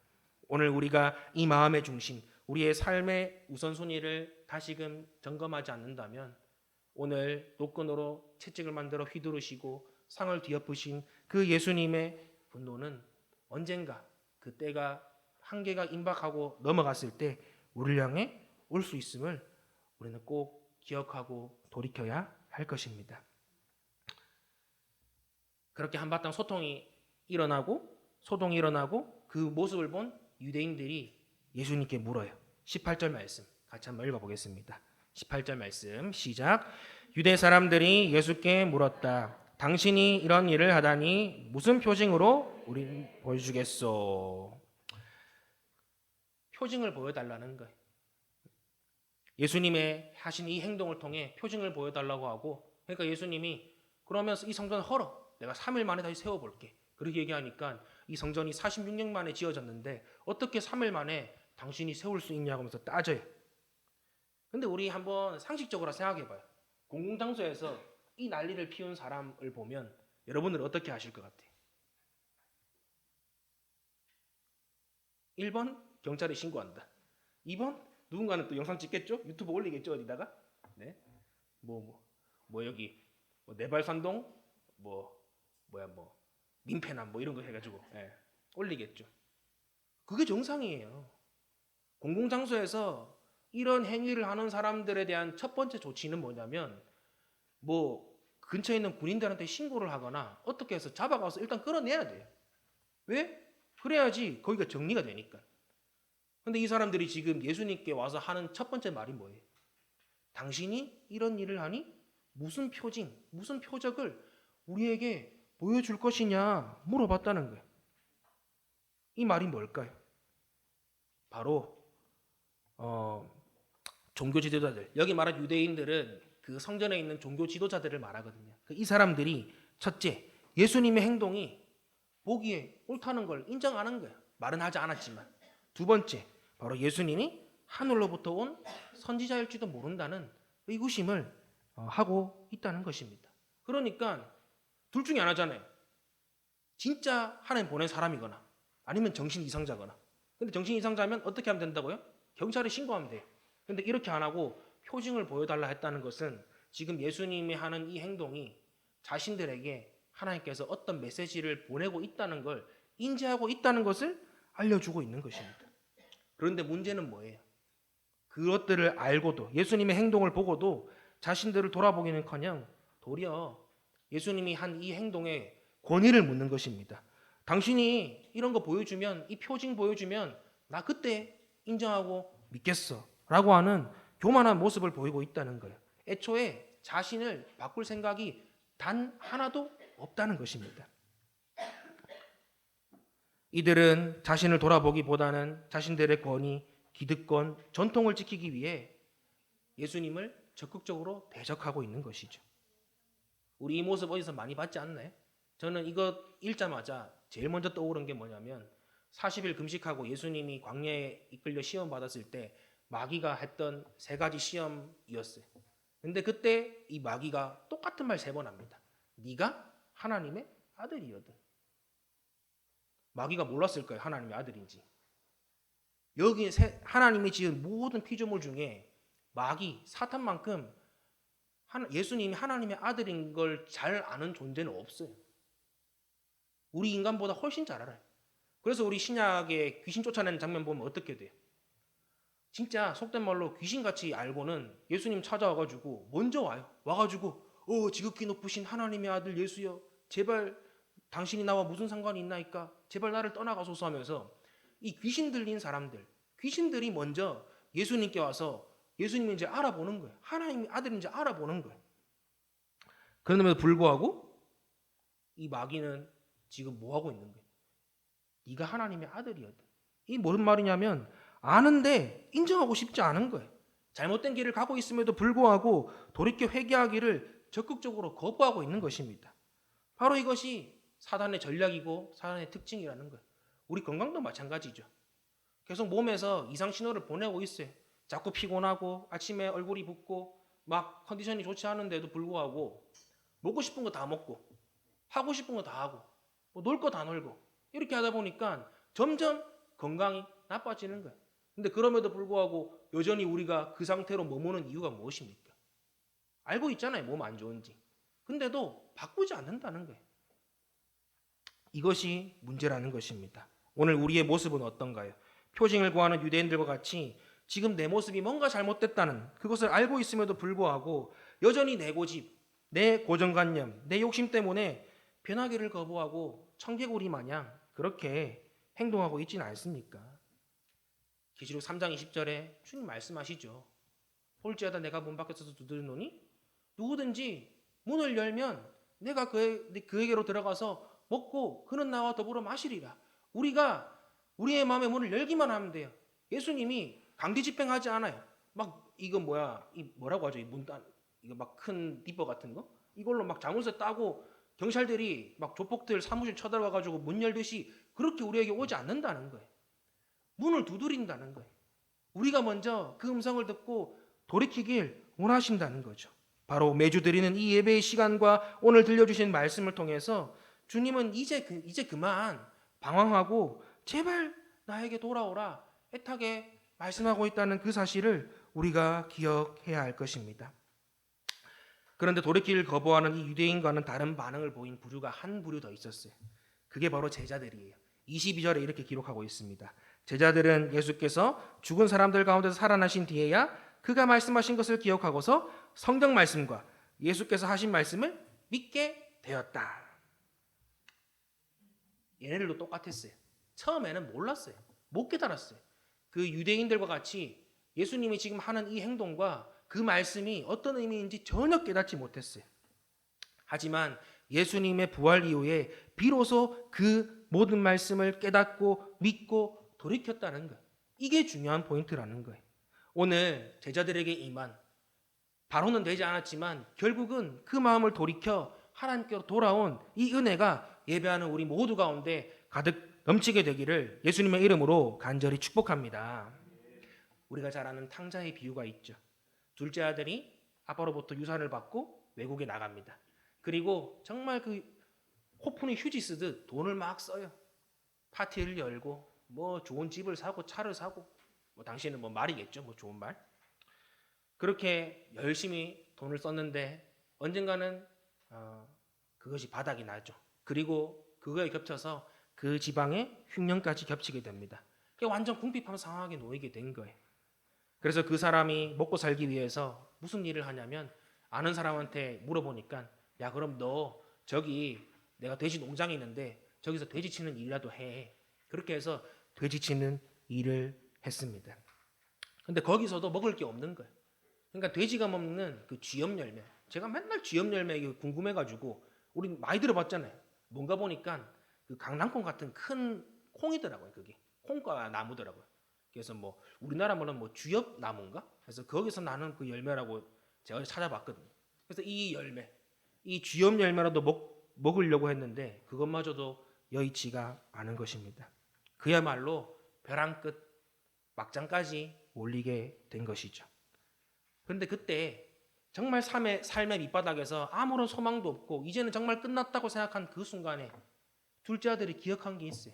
오늘 우리가 이 마음의 중심, 우리의 삶의 우선순위를 다시금 점검하지 않는다면 오늘 노끈으로 채찍을 만들어 휘두르시고 상을 뒤엎으신 그 예수님의 분노는 언젠가 그 때가 한계가 임박하고 넘어갔을 때 우리를 향해 올 수 있음을 우리는 꼭 기억하고 돌이켜야 할 것입니다. 그렇게 한바탕 소동이 일어나고 그 모습을 본 유대인들이 예수님께 물어요. 18절 말씀 같이 한번 읽어보겠습니다. 18절 말씀 시작. 유대 사람들이 예수께 물었다. 당신이 이런 일을 하다니 무슨 표징으로 우리를 보여주겠소? 표징을 보여달라는 거예요. 예수님의 하신 이 행동을 통해 표징을 보여달라고 하고, 그러니까 예수님이 그러면서 이 성전을 헐어, 내가 3일 만에 다시 세워볼게. 그렇게 얘기하니까 이 성전이 46년 만에 지어졌는데 어떻게 3일 만에 당신이 세울 수 있냐고 하면서 따져요. 근데 우리 한번 상식적으로 생각해봐요. 공공장소에서 이 난리를 피운 사람을 보면 여러분들은 어떻게 하실 것 같아요? 1번 경찰에 신고한다. 2번 누군가는 또 영상 찍겠죠? 유튜브 올리겠죠, 어디다가? 네. 여기 내발산동 민폐남 이런 거 해가지고 올리겠죠. 그게 정상이에요. 공공장소에서 이런 행위를 하는 사람들에 대한 첫 번째 조치는 뭐냐면 근처에 있는 군인들한테 신고를 하거나 어떻게 해서 잡아가서 일단 끌어내야 돼요. 왜? 그래야지 거기가 정리가 되니까. 근데 이 사람들이 지금 예수님께 와서 하는 첫 번째 말이 뭐예요? 당신이 이런 일을 하니 무슨 표징, 무슨 표적을 우리에게 보여줄 것이냐 물어봤다는 거예요. 이 말이 뭘까요? 바로 종교 지도자들, 여기 말한 유대인들은 그 성전에 있는 종교 지도자들을 말하거든요. 이 사람들이 첫째, 예수님의 행동이 보기에 옳다는 걸 인정 안 한 거예요. 말은 하지 않았지만. 두 번째, 바로 예수님이 하늘로부터 온 선지자일지도 모른다는 의구심을 하고 있다는 것입니다. 그러니까 둘 중에 하나잖아요. 진짜 하나님 보낸 사람이거나 아니면 정신 이상자거나. 근데 정신 이상자면 어떻게 하면 된다고요? 경찰에 신고하면 돼요. 근데 이렇게 안 하고 표징을 보여달라 했다는 것은 지금 예수님이 하는 이 행동이 자신들에게 하나님께서 어떤 메시지를 보내고 있다는 걸 인지하고 있다는 것을 알려주고 있는 것입니다. 그런데 문제는 뭐예요? 그것들을 알고도 예수님의 행동을 보고도 자신들을 돌아보기는커녕 도리어 예수님이 한 이 행동에 권위를 묻는 것입니다. 당신이 이런 거 보여주면, 이 표징 보여주면 나 그때 인정하고 믿겠어 라고 하는 교만한 모습을 보이고 있다는 거예요. 애초에 자신을 바꿀 생각이 단 하나도 없다는 것입니다. 이들은 자신을 돌아보기보다는 자신들의 권위, 기득권, 전통을 지키기 위해 예수님을 적극적으로 대적하고 있는 것이죠. 우리 이 모습 어디서 많이 봤지 않나요? 저는 이거 읽자마자 제일 먼저 떠오른 게 뭐냐면 40일 금식하고 예수님이 광야에 이끌려 시험 받았을 때 마귀가 했던 3가지 시험이었어요. 근데 그때 이 마귀가 똑같은 말 3번 합니다. 네가 하나님의 아들이거든. 마귀가 몰랐을 거예요. 하나님의 아들인지. 여기 하나님이 지은 모든 피조물 중에 마귀, 사탄만큼 예수님이 하나님의 아들인 걸 잘 아는 존재는 없어요. 우리 인간보다 훨씬 잘 알아요. 그래서 우리 신약에 귀신 쫓아내는 장면 보면 어떻게 돼요? 진짜 속된 말로 귀신같이 알고는 예수님 찾아와가지고 먼저 와요. 와가지고 지극히 높으신 하나님의 아들 예수여, 제발 당신이 나와 무슨 상관이 있나이까? 제발 나를 떠나가소서 하면서 이 귀신 들린 사람들, 귀신들이 먼저 예수님께 와서 예수님을 이제 알아보는 거예요. 하나님의 아들인지 알아보는 거예요. 그럼에도 불구하고 이 마귀는 지금 뭐 하고 있는 거예요? 네가 하나님의 아들이었다. 이 무슨 말이냐면 아는데 인정하고 싶지 않은 거예요. 잘못된 길을 가고 있음에도 불구하고 돌이켜 회개하기를 적극적으로 거부하고 있는 것입니다. 바로 이것이 사단의 전략이고 사단의 특징이라는 거예요. 우리 건강도 마찬가지죠. 계속 몸에서 이상 신호를 보내고 있어요. 자꾸 피곤하고 아침에 얼굴이 붓고 막 컨디션이 좋지 않은데도 불구하고 먹고 싶은 거 다 먹고 하고 싶은 거 다 하고 놀 거 다 놀고 이렇게 하다 보니까 점점 건강이 나빠지는 거예요. 근데 그럼에도 불구하고 여전히 우리가 그 상태로 머무는 이유가 무엇입니까? 알고 있잖아요. 몸 안 좋은지. 근데도 바꾸지 않는다는 거예요. 이것이 문제라는 것입니다. 오늘 우리의 모습은 어떤가요? 표징을 구하는 유대인들과 같이 지금 내 모습이 뭔가 잘못됐다는 그것을 알고 있음에도 불구하고 여전히 내 고집, 내 고정관념, 내 욕심 때문에 변하기를 거부하고 청개구리 마냥 그렇게 행동하고 있지는 않습니까? 계시록 3장 20절에 주님 말씀하시죠. 홀지하다 내가 문 밖에서 두드리노니 누구든지 문을 열면 내가 그에게로 들어가서 먹고 그는 나와 더불어 마시리라. 우리가 우리의 마음의 문을 열기만 하면 돼요. 예수님이 강제 집행하지 않아요. 막 이거 뭐라고 하죠? 이 문단 이거 막 큰 디버 같은 거 이걸로 막 자물쇠 따고 경찰들이 막 조폭들 사무실 쳐들어와 가지고 문 열듯이 그렇게 우리에게 오지 않는다는 거예요. 문을 두드린다는 거예요. 우리가 먼저 그 음성을 듣고 돌이키길 원하신다는 거죠. 바로 매주 드리는 이 예배의 시간과 오늘 들려주신 말씀을 통해서 주님은 이제 그만 방황하고 제발 나에게 돌아오라 애타게 말씀하고 있다는 그 사실을 우리가 기억해야 할 것입니다. 그런데 돌이키기를 거부하는 이 유대인과는 다른 반응을 보인 부류가 한 부류 더 있었어요. 그게 바로 제자들이에요. 22절에 이렇게 기록하고 있습니다. 제자들은 예수께서 죽은 사람들 가운데서 살아나신 뒤에야 그가 말씀하신 것을 기억하고서 성경 말씀과 예수께서 하신 말씀을 믿게 되었다. 얘네들도 똑같았어요. 처음에는 몰랐어요. 못 깨달았어요. 그 유대인들과 같이 예수님이 지금 하는 이 행동과 그 말씀이 어떤 의미인지 전혀 깨닫지 못했어요. 하지만 예수님의 부활 이후에 비로소 그 모든 말씀을 깨닫고 믿고 돌이켰다는 것. 이게 중요한 포인트라는 거예요. 오늘 제자들에게 임한 바로는 되지 않았지만 결국은 그 마음을 돌이켜 하나님께로 돌아온 이 은혜가 예배하는 우리 모두 가운데 가득 넘치게 되기를 예수님의 이름으로 간절히 축복합니다. 우리가 잘 아는 탕자의 비유가 있죠. 둘째 아들이 아빠로부터 유산을 받고 외국에 나갑니다. 그리고 정말 그 코푼이 휴지 쓰듯 돈을 막 써요. 파티를 열고 뭐 좋은 집을 사고 차를 사고 뭐 당시에는 뭐 말이겠죠. 뭐 좋은 말. 그렇게 열심히 돈을 썼는데 언젠가는 그것이 바닥이 나죠. 그리고 그거에 겹쳐서 그 지방에 흉년까지 겹치게 됩니다. 완전 궁핍한 상황에 놓이게 된 거예요. 그래서 그 사람이 먹고 살기 위해서 무슨 일을 하냐면 아는 사람한테 물어보니까 야 그럼 너 저기 내가 돼지 농장이 있는데 저기서 돼지 치는 일이라도 해. 그렇게 해서 돼지치는 일을 했습니다. 근데 거기서도 먹을 게 없는 거예요. 그러니까 돼지가 먹는 그 쥐염 열매. 제가 맨날 쥐염 열매 이게 궁금해가지고 우리 많이 들어봤잖아요. 뭔가 보니까 그 강낭콩 같은 큰 콩이더라고요. 그게 콩과 나무더라고요. 그래서 뭐 우리나라 말은 뭐 쥐엽 나무인가? 그래서 거기서 나는 그 열매라고 제가 찾아봤거든요. 그래서 이 열매, 이 쥐염 열매라도 먹으려고 했는데 그것마저도 여의치가 않은 것입니다. 그야말로 벼랑 끝 막장까지 몰리게 된 것이죠. 그런데 그때 정말 삶의 밑바닥에서 아무런 소망도 없고 이제는 정말 끝났다고 생각한 그 순간에 둘째 아들이 기억한 게 있어요.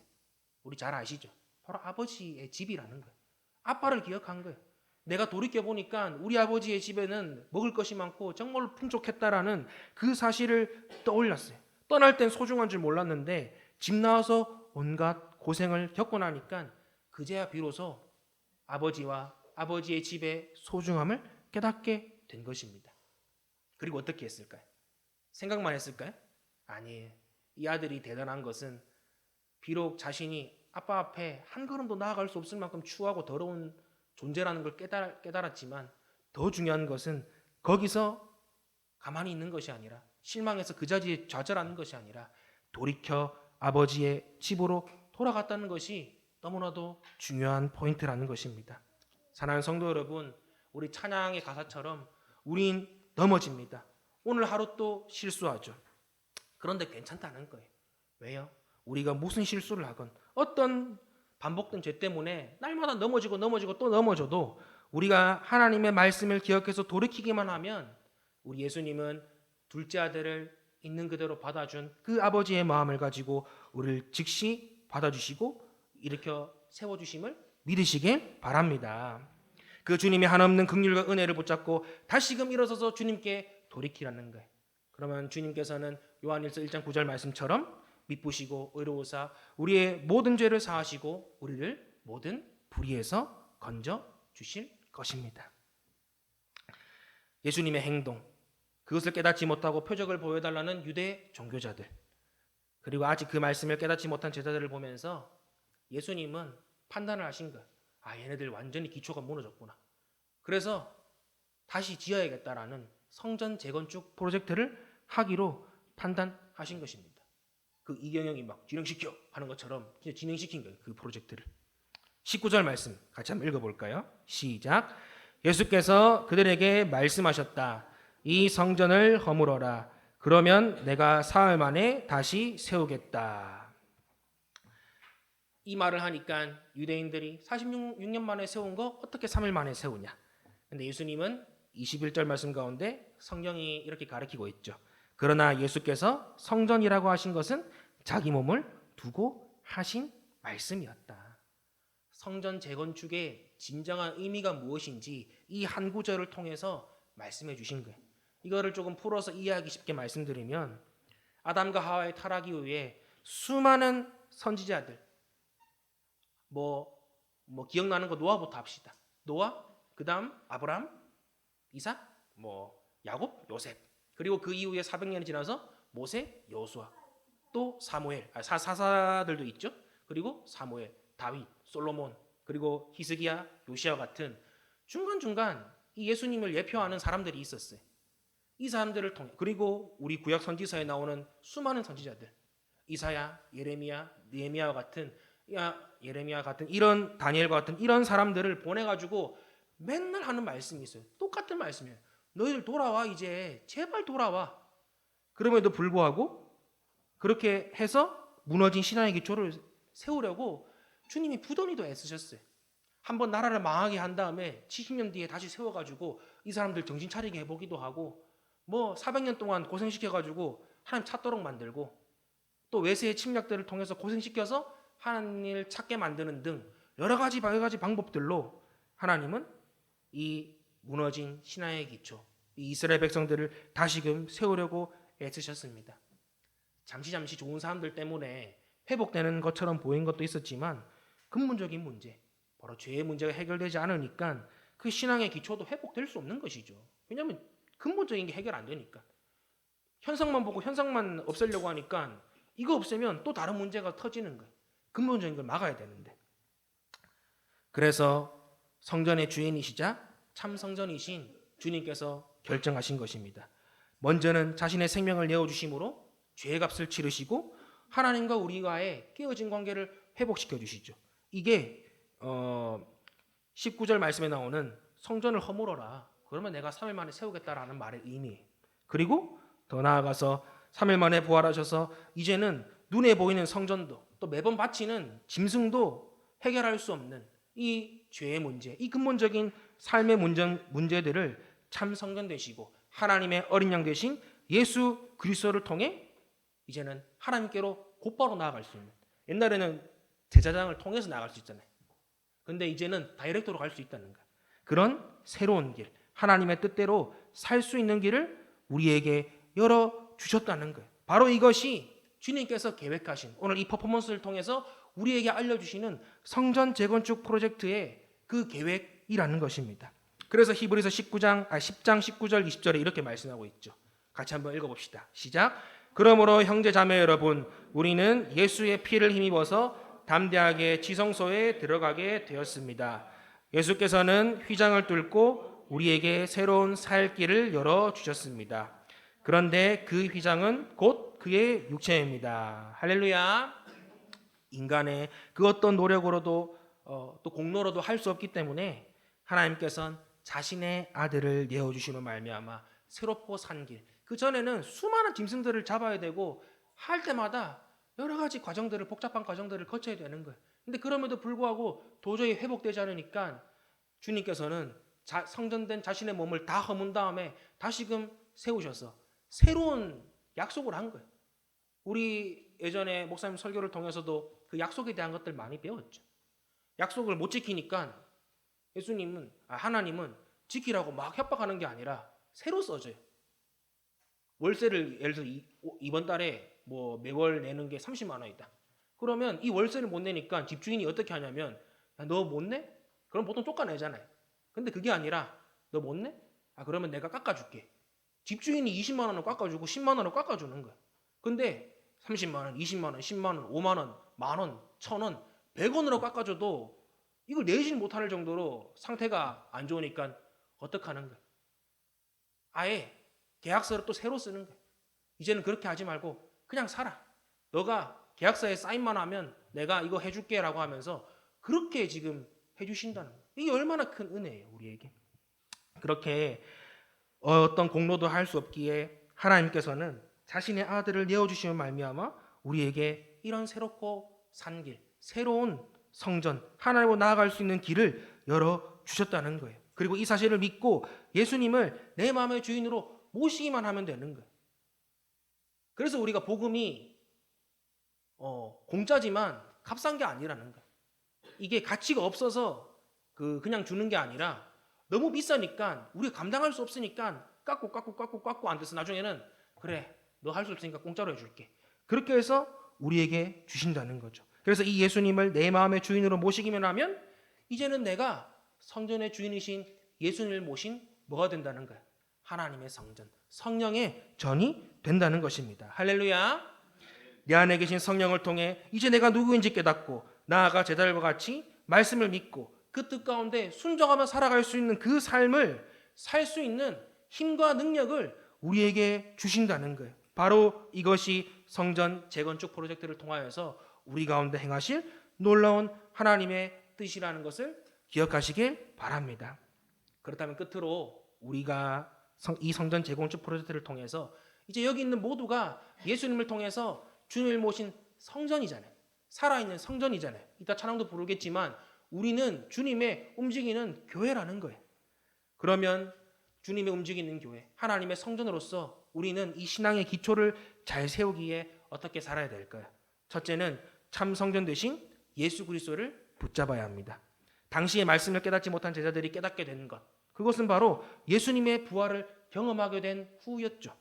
우리 잘 아시죠? 바로 아버지의 집이라는 거예요. 아빠를 기억한 거예요. 내가 돌이켜보니까 우리 아버지의 집에는 먹을 것이 많고 정말 풍족했다라는 그 사실을 떠올렸어요. 떠날 땐 소중한 줄 몰랐는데 집 나와서 온갖 고생을 겪고 나니까 그제야 비로소 아버지와 아버지의 집의 소중함을 깨닫게 된 것입니다. 그리고 어떻게 했을까요? 생각만 했을까요? 아니에요. 이 아들이 대단한 것은 비록 자신이 아빠 앞에 한 걸음도 나아갈 수 없을 만큼 추하고 더러운 존재라는 걸 깨달았지만 더 중요한 것은 거기서 가만히 있는 것이 아니라 실망해서 그 자리에 좌절하는 것이 아니라 돌이켜 아버지의 집으로 돌아갔다는 것이 너무나도 중요한 포인트라는 것입니다. 사랑하는 성도 여러분, 우리 찬양의 가사처럼 우린 넘어집니다. 오늘 하루 또 실수하죠. 그런데 괜찮다는 거예요. 왜요? 우리가 무슨 실수를 하건 어떤 반복된 죄 때문에 날마다 넘어지고 또 넘어져도 우리가 하나님의 말씀을 기억해서 돌이키기만 하면 우리 예수님은 둘째 아들을 있는 그대로 받아준 그 아버지의 마음을 가지고 우리를 즉시 받아주시고 일으켜 세워주심을 믿으시길 바랍니다. 그 주님의 한없는 긍휼과 은혜를 붙잡고 다시금 일어서서 주님께 돌이키라는 거예요. 그러면 주님께서는 요한일서 1장 9절 말씀처럼 미쁘시고 의로우사 우리의 모든 죄를 사하시고 우리를 모든 불의에서 건져 주실 것입니다. 예수님의 행동, 그것을 깨닫지 못하고 표적을 보여달라는 유대 종교자들, 그리고 아직 그 말씀을 깨닫지 못한 제자들을 보면서 예수님은 판단을 하신 거예요. 아, 얘네들 완전히 기초가 무너졌구나. 그래서 다시 지어야겠다라는 성전 재건축 프로젝트를 하기로 판단하신 것입니다. 그 이경영이 막 진행시켜 하는 것처럼 진행시킨 거예요. 그 프로젝트를. 19절 말씀 같이 한번 읽어볼까요? 시작. 예수께서 그들에게 말씀하셨다. 이 성전을 허물어라. 그러면 내가 사흘 만에 다시 세우겠다. 이 말을 하니까 유대인들이 46년 만에 세운 거 어떻게 3일 만에 세우냐. 근데 예수님은 21절 말씀 가운데 성경이 이렇게 가르치고 있죠. 그러나 예수께서 성전이라고 하신 것은 자기 몸을 두고 하신 말씀이었다. 성전 재건축의 진정한 의미가 무엇인지 이 한 구절을 통해서 말씀해 주신 거예요. 이거를 조금 풀어서 이해하기 쉽게 말씀드리면 아담과 하와의 타락 이후에 수많은 선지자들 뭐 기억나는 거 노아부터 합시다. 노아, 그다음 아브라함, 이삭, 야곱, 요셉. 그리고 그 이후에 400년이 지나서 모세, 여호수아, 또 사무엘, 사사들도 있죠. 그리고 사무엘, 다윗, 솔로몬, 그리고 히스기야, 요시야 같은 중간중간 이 예수님을 예표하는 사람들이 있었어요. 이 사람들을 통해 그리고 우리 구약 선지서에 나오는 수많은 선지자들, 이사야, 예레미야, 느헤미야 같은 이런 다니엘과 같은 이런 사람들을 보내가지고 맨날 하는 말씀이 있어요. 똑같은 말씀이에요. 너희들 돌아와, 이제 제발 돌아와. 그럼에도 불구하고 그렇게 해서 무너진 신앙의 기초를 세우려고 주님이 부단히도 애쓰셨어요. 한번 나라를 망하게 한 다음에 70년 뒤에 다시 세워가지고 이 사람들 정신 차리게 해보기도 하고 400년 동안 고생시켜가지고 하나님 찾도록 만들고 또 외세의 침략들을 통해서 고생시켜서 하나님을 찾게 만드는 등 여러 가지 방법들로 하나님은 이 무너진 신앙의 기초, 이 이스라엘 백성들을 다시금 세우려고 애쓰셨습니다. 잠시 좋은 사람들 때문에 회복되는 것처럼 보인 것도 있었지만 근본적인 문제, 바로 죄의 문제가 해결되지 않으니까 그 신앙의 기초도 회복될 수 없는 것이죠. 왜냐하면 근본적인 게 해결 안 되니까. 현상만 보고 현상만 없애려고 하니까 이거 없애면 또 다른 문제가 터지는 거예요. 근본적인 걸 막아야 되는데. 그래서 성전의 주인이시자 참 성전이신 주님께서 결정하신 것입니다. 먼저는 자신의 생명을 내어주심으로 죄의 값을 치르시고 하나님과 우리와의 깨어진 관계를 회복시켜 주시죠. 이게 19절 말씀에 나오는 성전을 허물어라. 그러면 내가 3일 만에 세우겠다라는 말의 의미. 그리고 더 나아가서 3일 만에 부활하셔서 이제는 눈에 보이는 성전도 또 매번 바치는 짐승도 해결할 수 없는 이 죄의 문제, 이 근본적인 삶의 문제들을 참 성전 되시고 하나님의 어린 양 되신 예수 그리스도를 통해 이제는 하나님께로 곧바로 나아갈 수 있는, 옛날에는 제사장을 통해서 나아갈 수 있잖아요. 근데 이제는 다이렉트로 갈 수 있다는 거예요. 그런 새로운 길, 하나님의 뜻대로 살 수 있는 길을 우리에게 열어주셨다는 거예요. 바로 이것이 주님께서 계획하신, 오늘 이 퍼포먼스를 통해서 우리에게 알려주시는 성전 재건축 프로젝트의 그 계획이라는 것입니다. 그래서 히브리서 10장 19절 20절에 이렇게 말씀하고 있죠. 같이 한번 읽어봅시다. 시작. 그러므로 형제 자매 여러분, 우리는 예수의 피를 힘입어서 담대하게 지성소에 들어가게 되었습니다. 예수께서는 휘장을 뚫고 우리에게 새로운 살 길을 열어주셨습니다. 그런데 그 휘장은 곧 그의 육체입니다. 할렐루야. 인간의 그 어떤 노력으로도 또 공로로도 할 수 없기 때문에 하나님께서는 자신의 아들을 내어주심을 말미암아 새롭고 산 길, 그 전에는 수많은 짐승들을 잡아야 되고 할 때마다 여러 가지 과정들을, 복잡한 과정들을 거쳐야 되는 거예요. 근데 그럼에도 불구하고 도저히 회복되지 않으니까 주님께서는 성전된 자신의 몸을 다 허문 다음에 다시금 세우셔서 새로운 약속을 한 거예요. 우리 예전에 목사님 설교를 통해서도 그 약속에 대한 것들 많이 배웠죠. 약속을 못 지키니까 하나님은 지키라고 막 협박하는 게 아니라 새로 써줘요. 월세를 예를 들어 이번 달에 뭐 매월 내는 게 30만 원이다. 그러면 이 월세를 못 내니까 집주인이 어떻게 하냐면, 너 못 내? 그럼 보통 쫓아내잖아요. 근데 그게 아니라 너 못 내? 그러면 내가 깎아줄게. 집주인이 20만 원을 깎아주고 10만 원을 깎아주는 거야. 근데 30만 원, 20만 원, 10만 원, 5만 원, 만 원, 1,000원, 100원으로 깎아줘도 이걸 내질 못할 정도로 상태가 안 좋으니까 어떡하는 거야? 아예 계약서를 또 새로 쓰는 거야. 이제는 그렇게 하지 말고 그냥 살아. 너가 계약서에 사인만 하면 내가 이거 해줄게 라고 하면서 그렇게 지금 해주신다는 거야. 이게 얼마나 큰 은혜예요, 우리에게. 그렇게 어떤 공로도 할 수 없기에 하나님께서는 자신의 아들을 내어주시면 말미암아 우리에게 이런 새롭고 산 길, 새로운 성전, 하나님으로 나아갈 수 있는 길을 열어주셨다는 거예요. 그리고 이 사실을 믿고 예수님을 내 마음의 주인으로 모시기만 하면 되는 거예요. 그래서 우리가 복음이 공짜지만 값싼 게 아니라는 거예요. 이게 가치가 없어서 그냥 주는 게 아니라 너무 비싸니까 우리가 감당할 수 없으니까 깎고 안 돼서 나중에는 그래, 너 할 수 없으니까 공짜로 해줄게. 그렇게 해서 우리에게 주신다는 거죠. 그래서 이 예수님을 내 마음의 주인으로 모시기만 하면 이제는 내가 성전의 주인이신 예수님을 모신 뭐가 된다는 거야? 하나님의 성전, 성령의 전이 된다는 것입니다. 할렐루야. 내 안에 계신 성령을 통해 이제 내가 누구인지 깨닫고 나아가 제자들과 같이 말씀을 믿고 그 뜻 가운데 순종하며 살아갈 수 있는 그 삶을 살 수 있는 힘과 능력을 우리에게 주신다는 거예요. 바로 이것이 성전 재건축 프로젝트를 통하여서 우리 가운데 행하실 놀라운 하나님의 뜻이라는 것을 기억하시길 바랍니다. 그렇다면 끝으로 우리가 이 성전 재건축 프로젝트를 통해서 이제 여기 있는 모두가 예수님을 통해서 주님을 모신 성전이잖아요. 살아있는 성전이잖아요. 이따 찬양도 부르겠지만 우리는 주님의 움직이는 교회라는 거예요. 그러면 주님의 움직이는 교회, 하나님의 성전으로서 우리는 이 신앙의 기초를 잘 세우기에 어떻게 살아야 될까요? 첫째는 참 성전 되신 예수 그리스도를 붙잡아야 합니다. 당시의 말씀을 깨닫지 못한 제자들이 깨닫게 된 것, 그것은 바로 예수님의 부활을 경험하게 된 후였죠.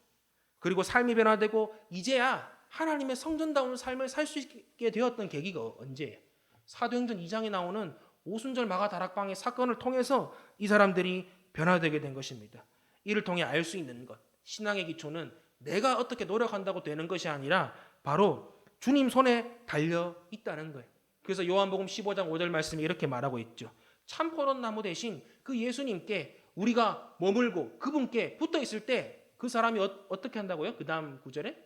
그리고 삶이 변화되고 이제야 하나님의 성전다운 삶을 살 수 있게 되었던 계기가 언제예요? 사도행전 2장에 나오는 오순절 마가다락방의 사건을 통해서 이 사람들이 변화되게 된 것입니다. 이를 통해 알 수 있는 것, 신앙의 기초는 내가 어떻게 노력한다고 되는 것이 아니라 바로 주님 손에 달려 있다는 거예요. 그래서 요한복음 15장 5절 말씀이 이렇게 말하고 있죠. 참 포도나무 대신 그 예수님께 우리가 머물고 그분께 붙어 있을 때 그 사람이 어떻게 한다고요? 그 다음 구절에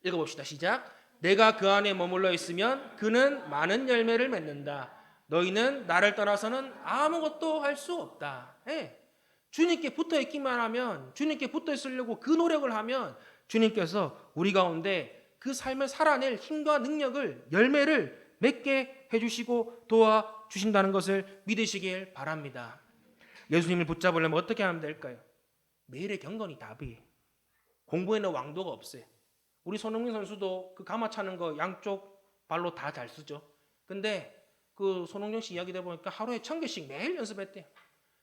읽어봅시다. 시작. 내가 그 안에 머물러 있으면 그는 많은 열매를 맺는다. 너희는 나를 떠나서는 아무것도 할 수 없다. 예. 주님께 붙어 있기만 하면, 주님께 붙어 있으려고 그 노력을 하면 주님께서 우리 가운데 그 삶을 살아낼 힘과 능력을, 열매를 맺게 해주시고 도와주신다는 것을 믿으시길 바랍니다. 예수님을 붙잡으려면 어떻게 하면 될까요? 매일의 경건이 답이에요. 공부에는 왕도가 없어요. 우리 손흥민 선수도 그 가마 차는 거 양쪽 발로 다 잘 쓰죠. 근데 그 손흥민 씨 이야기 들어보니까 하루에 1000개씩 매일 연습했대요.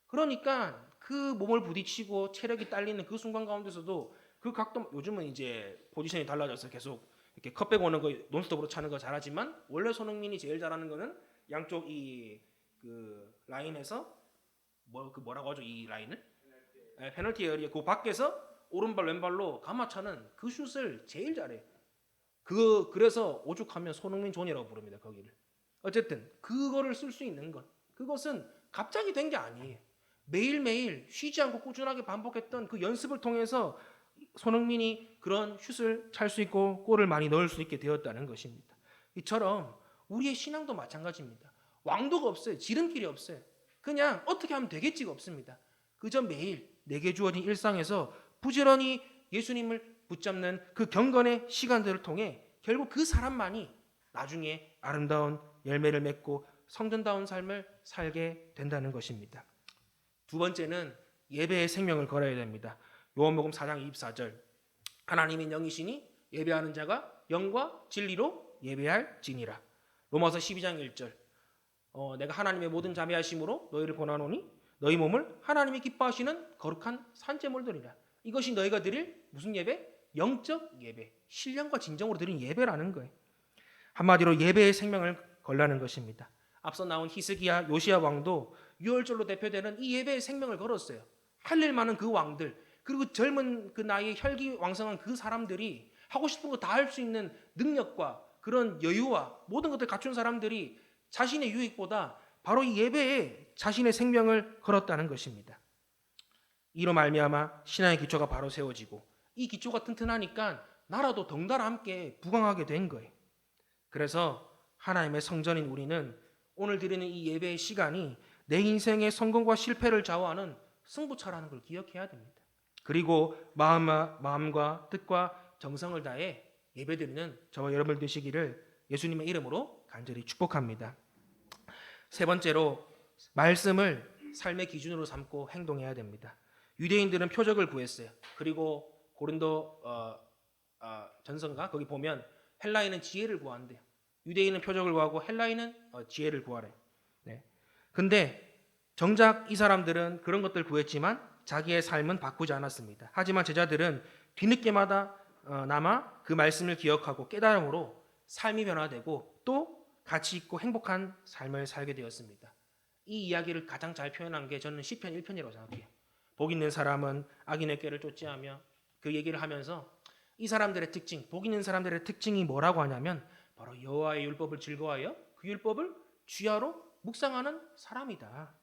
그러니까 그 몸을 부딪히고 체력이 딸리는 그 순간 가운데서도 그 각도, 요즘은 이제 포지션이 달라져서 계속 이렇게 컵백 오는 거 논스톱으로 차는 거 잘하지만 원래 손흥민이 제일 잘하는 거는 양쪽 이 그 라인에서 뭐라고 하죠? 이 라인을? 페널티 에어리어 그 밖에서 오른발 왼발로 가마차는 그 슛을 제일 잘해. 그래서 오죽하면 손흥민 존이라고 부릅니다. 거기를. 어쨌든 그거를 쓸 수 있는 것. 그것은 갑자기 된 게 아니에요. 매일매일 쉬지 않고 꾸준하게 반복했던 그 연습을 통해서 손흥민이 그런 슛을 찰 수 있고 골을 많이 넣을 수 있게 되었다는 것입니다. 이처럼 우리의 신앙도 마찬가지입니다. 왕도가 없어요. 지름길이 없어요. 그냥 어떻게 하면 되겠지가 없습니다. 그저 매일 내게 주어진 일상에서 부지런히 예수님을 붙잡는 그 경건의 시간들을 통해 결국 그 사람만이 나중에 아름다운 열매를 맺고 성전다운 삶을 살게 된다는 것입니다. 두 번째는 예배의 생명을 걸어야 됩니다. 요한복음 4장 24절 하나님은 영이시니 예배하는 자가 영과 진리로 예배할지니라. 로마서 12장 1절 내가 하나님의 모든 자비하심으로 너희를 권하노니 너희 몸을 하나님이 기뻐하시는 거룩한 산제물들이라. 이것이 너희가 드릴 무슨 예배? 영적 예배, 신령과 진정으로 드린 예배라는 거예요. 한마디로 예배의 생명을 걸라는 것입니다. 앞서 나온 히스기야, 요시야 왕도 유월절로 대표되는 이 예배의 생명을 걸었어요. 할 일 많은 그 왕들, 그리고 젊은 그 나이에 혈기왕성한 그 사람들이 하고 싶은 거 다 할 수 있는 능력과 그런 여유와 모든 것들 갖춘 사람들이 자신의 유익보다 바로 이 예배에 자신의 생명을 걸었다는 것입니다. 이로 말미암아 신앙의 기초가 바로 세워지고 이 기초가 튼튼하니까 나라도 덩달아 함께 부강하게 된 거예요. 그래서 하나님의 성전인 우리는 오늘 드리는 이 예배의 시간이 내 인생의 성공과 실패를 좌우하는 승부차라는 걸 기억해야 됩니다. 그리고 마음과 뜻과 정성을 다해 예배드리는 저와 여러분 되시기를 예수님의 이름으로 간절히 축복합니다. 세 번째로 말씀을 삶의 기준으로 삼고 행동해야 됩니다. 유대인들은 표적을 구했어요. 그리고 고린도 전서인가 거기 보면 헬라인은 지혜를 구한대요. 유대인은 표적을 구하고 헬라인은 지혜를 구하래. 네. 근데 정작 이 사람들은 그런 것들 구했지만 자기의 삶은 바꾸지 않았습니다. 하지만 제자들은 뒤늦게마다 남아 그 말씀을 기억하고 깨달음으로 삶이 변화되고 또 가치 있고 행복한 삶을 살게 되었습니다. 이 이야기를 가장 잘 표현한 게 저는 시편 1편이라고 생각해요. 복 있는 사람은 악인의 꾀를 쫓지하며 그 얘기를 하면서 이 사람들의 특징, 복 있는 사람들의 특징이 뭐라고 하냐면 바로 여호와의 율법을 즐거워하여 그 율법을 주야로 묵상하는 사람이다.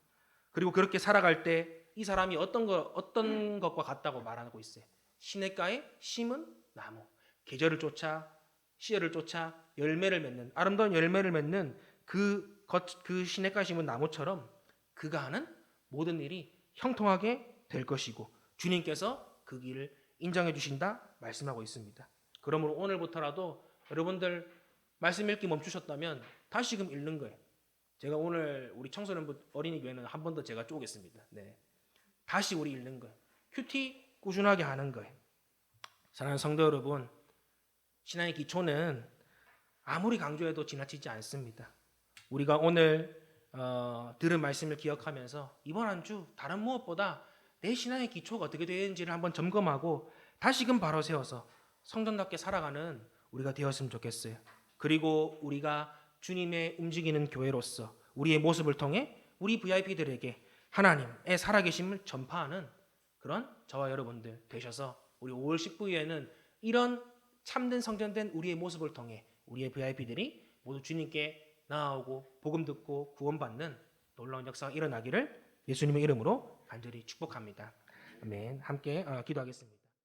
그리고 그렇게 살아갈 때 이 사람이 어떤 것과 같다고 말하고 있어요. 시냇가에 심은 나무, 계절을 쫓아 시절을 쫓아 열매를 맺는 아름다운 열매를 맺는 그 시냇가에 심은 나무처럼 그가 하는 모든 일이 형통하게 될 것이고 주님께서 그 길을 인정해 주신다 말씀하고 있습니다. 그러므로 오늘부터라도 여러분들 말씀 읽기 멈추셨다면 다시금 읽는 거예요. 제가 오늘 우리 청소년부 어린이교회는 한 번 더 제가 쪼겠습니다. 네. 다시 우리 읽는 거예요. 큐티 꾸준하게 하는 거예요. 사랑하는 성도 여러분, 신앙의 기초는 아무리 강조해도 지나치지 않습니다. 우리가 오늘 들은 말씀을 기억하면서 이번 한 주 다른 무엇보다 내 신앙의 기초가 어떻게 되는지를 한번 점검하고 다시금 바로 세워서 성전답게 살아가는 우리가 되었으면 좋겠어요. 그리고 우리가 주님의 움직이는 교회로서 우리의 모습을 통해 우리 VIP들에게 하나님의 살아계심을 전파하는 그런 저와 여러분들 되셔서 우리 5월 19일에는 이런 참된 성전된 우리의 모습을 통해 우리의 VIP들이 모두 주님께 나아오고 복음 듣고 구원받는 놀라운 역사가 일어나기를 예수님의 이름으로 간절히 축복합니다. 아멘. 함께 기도하겠습니다.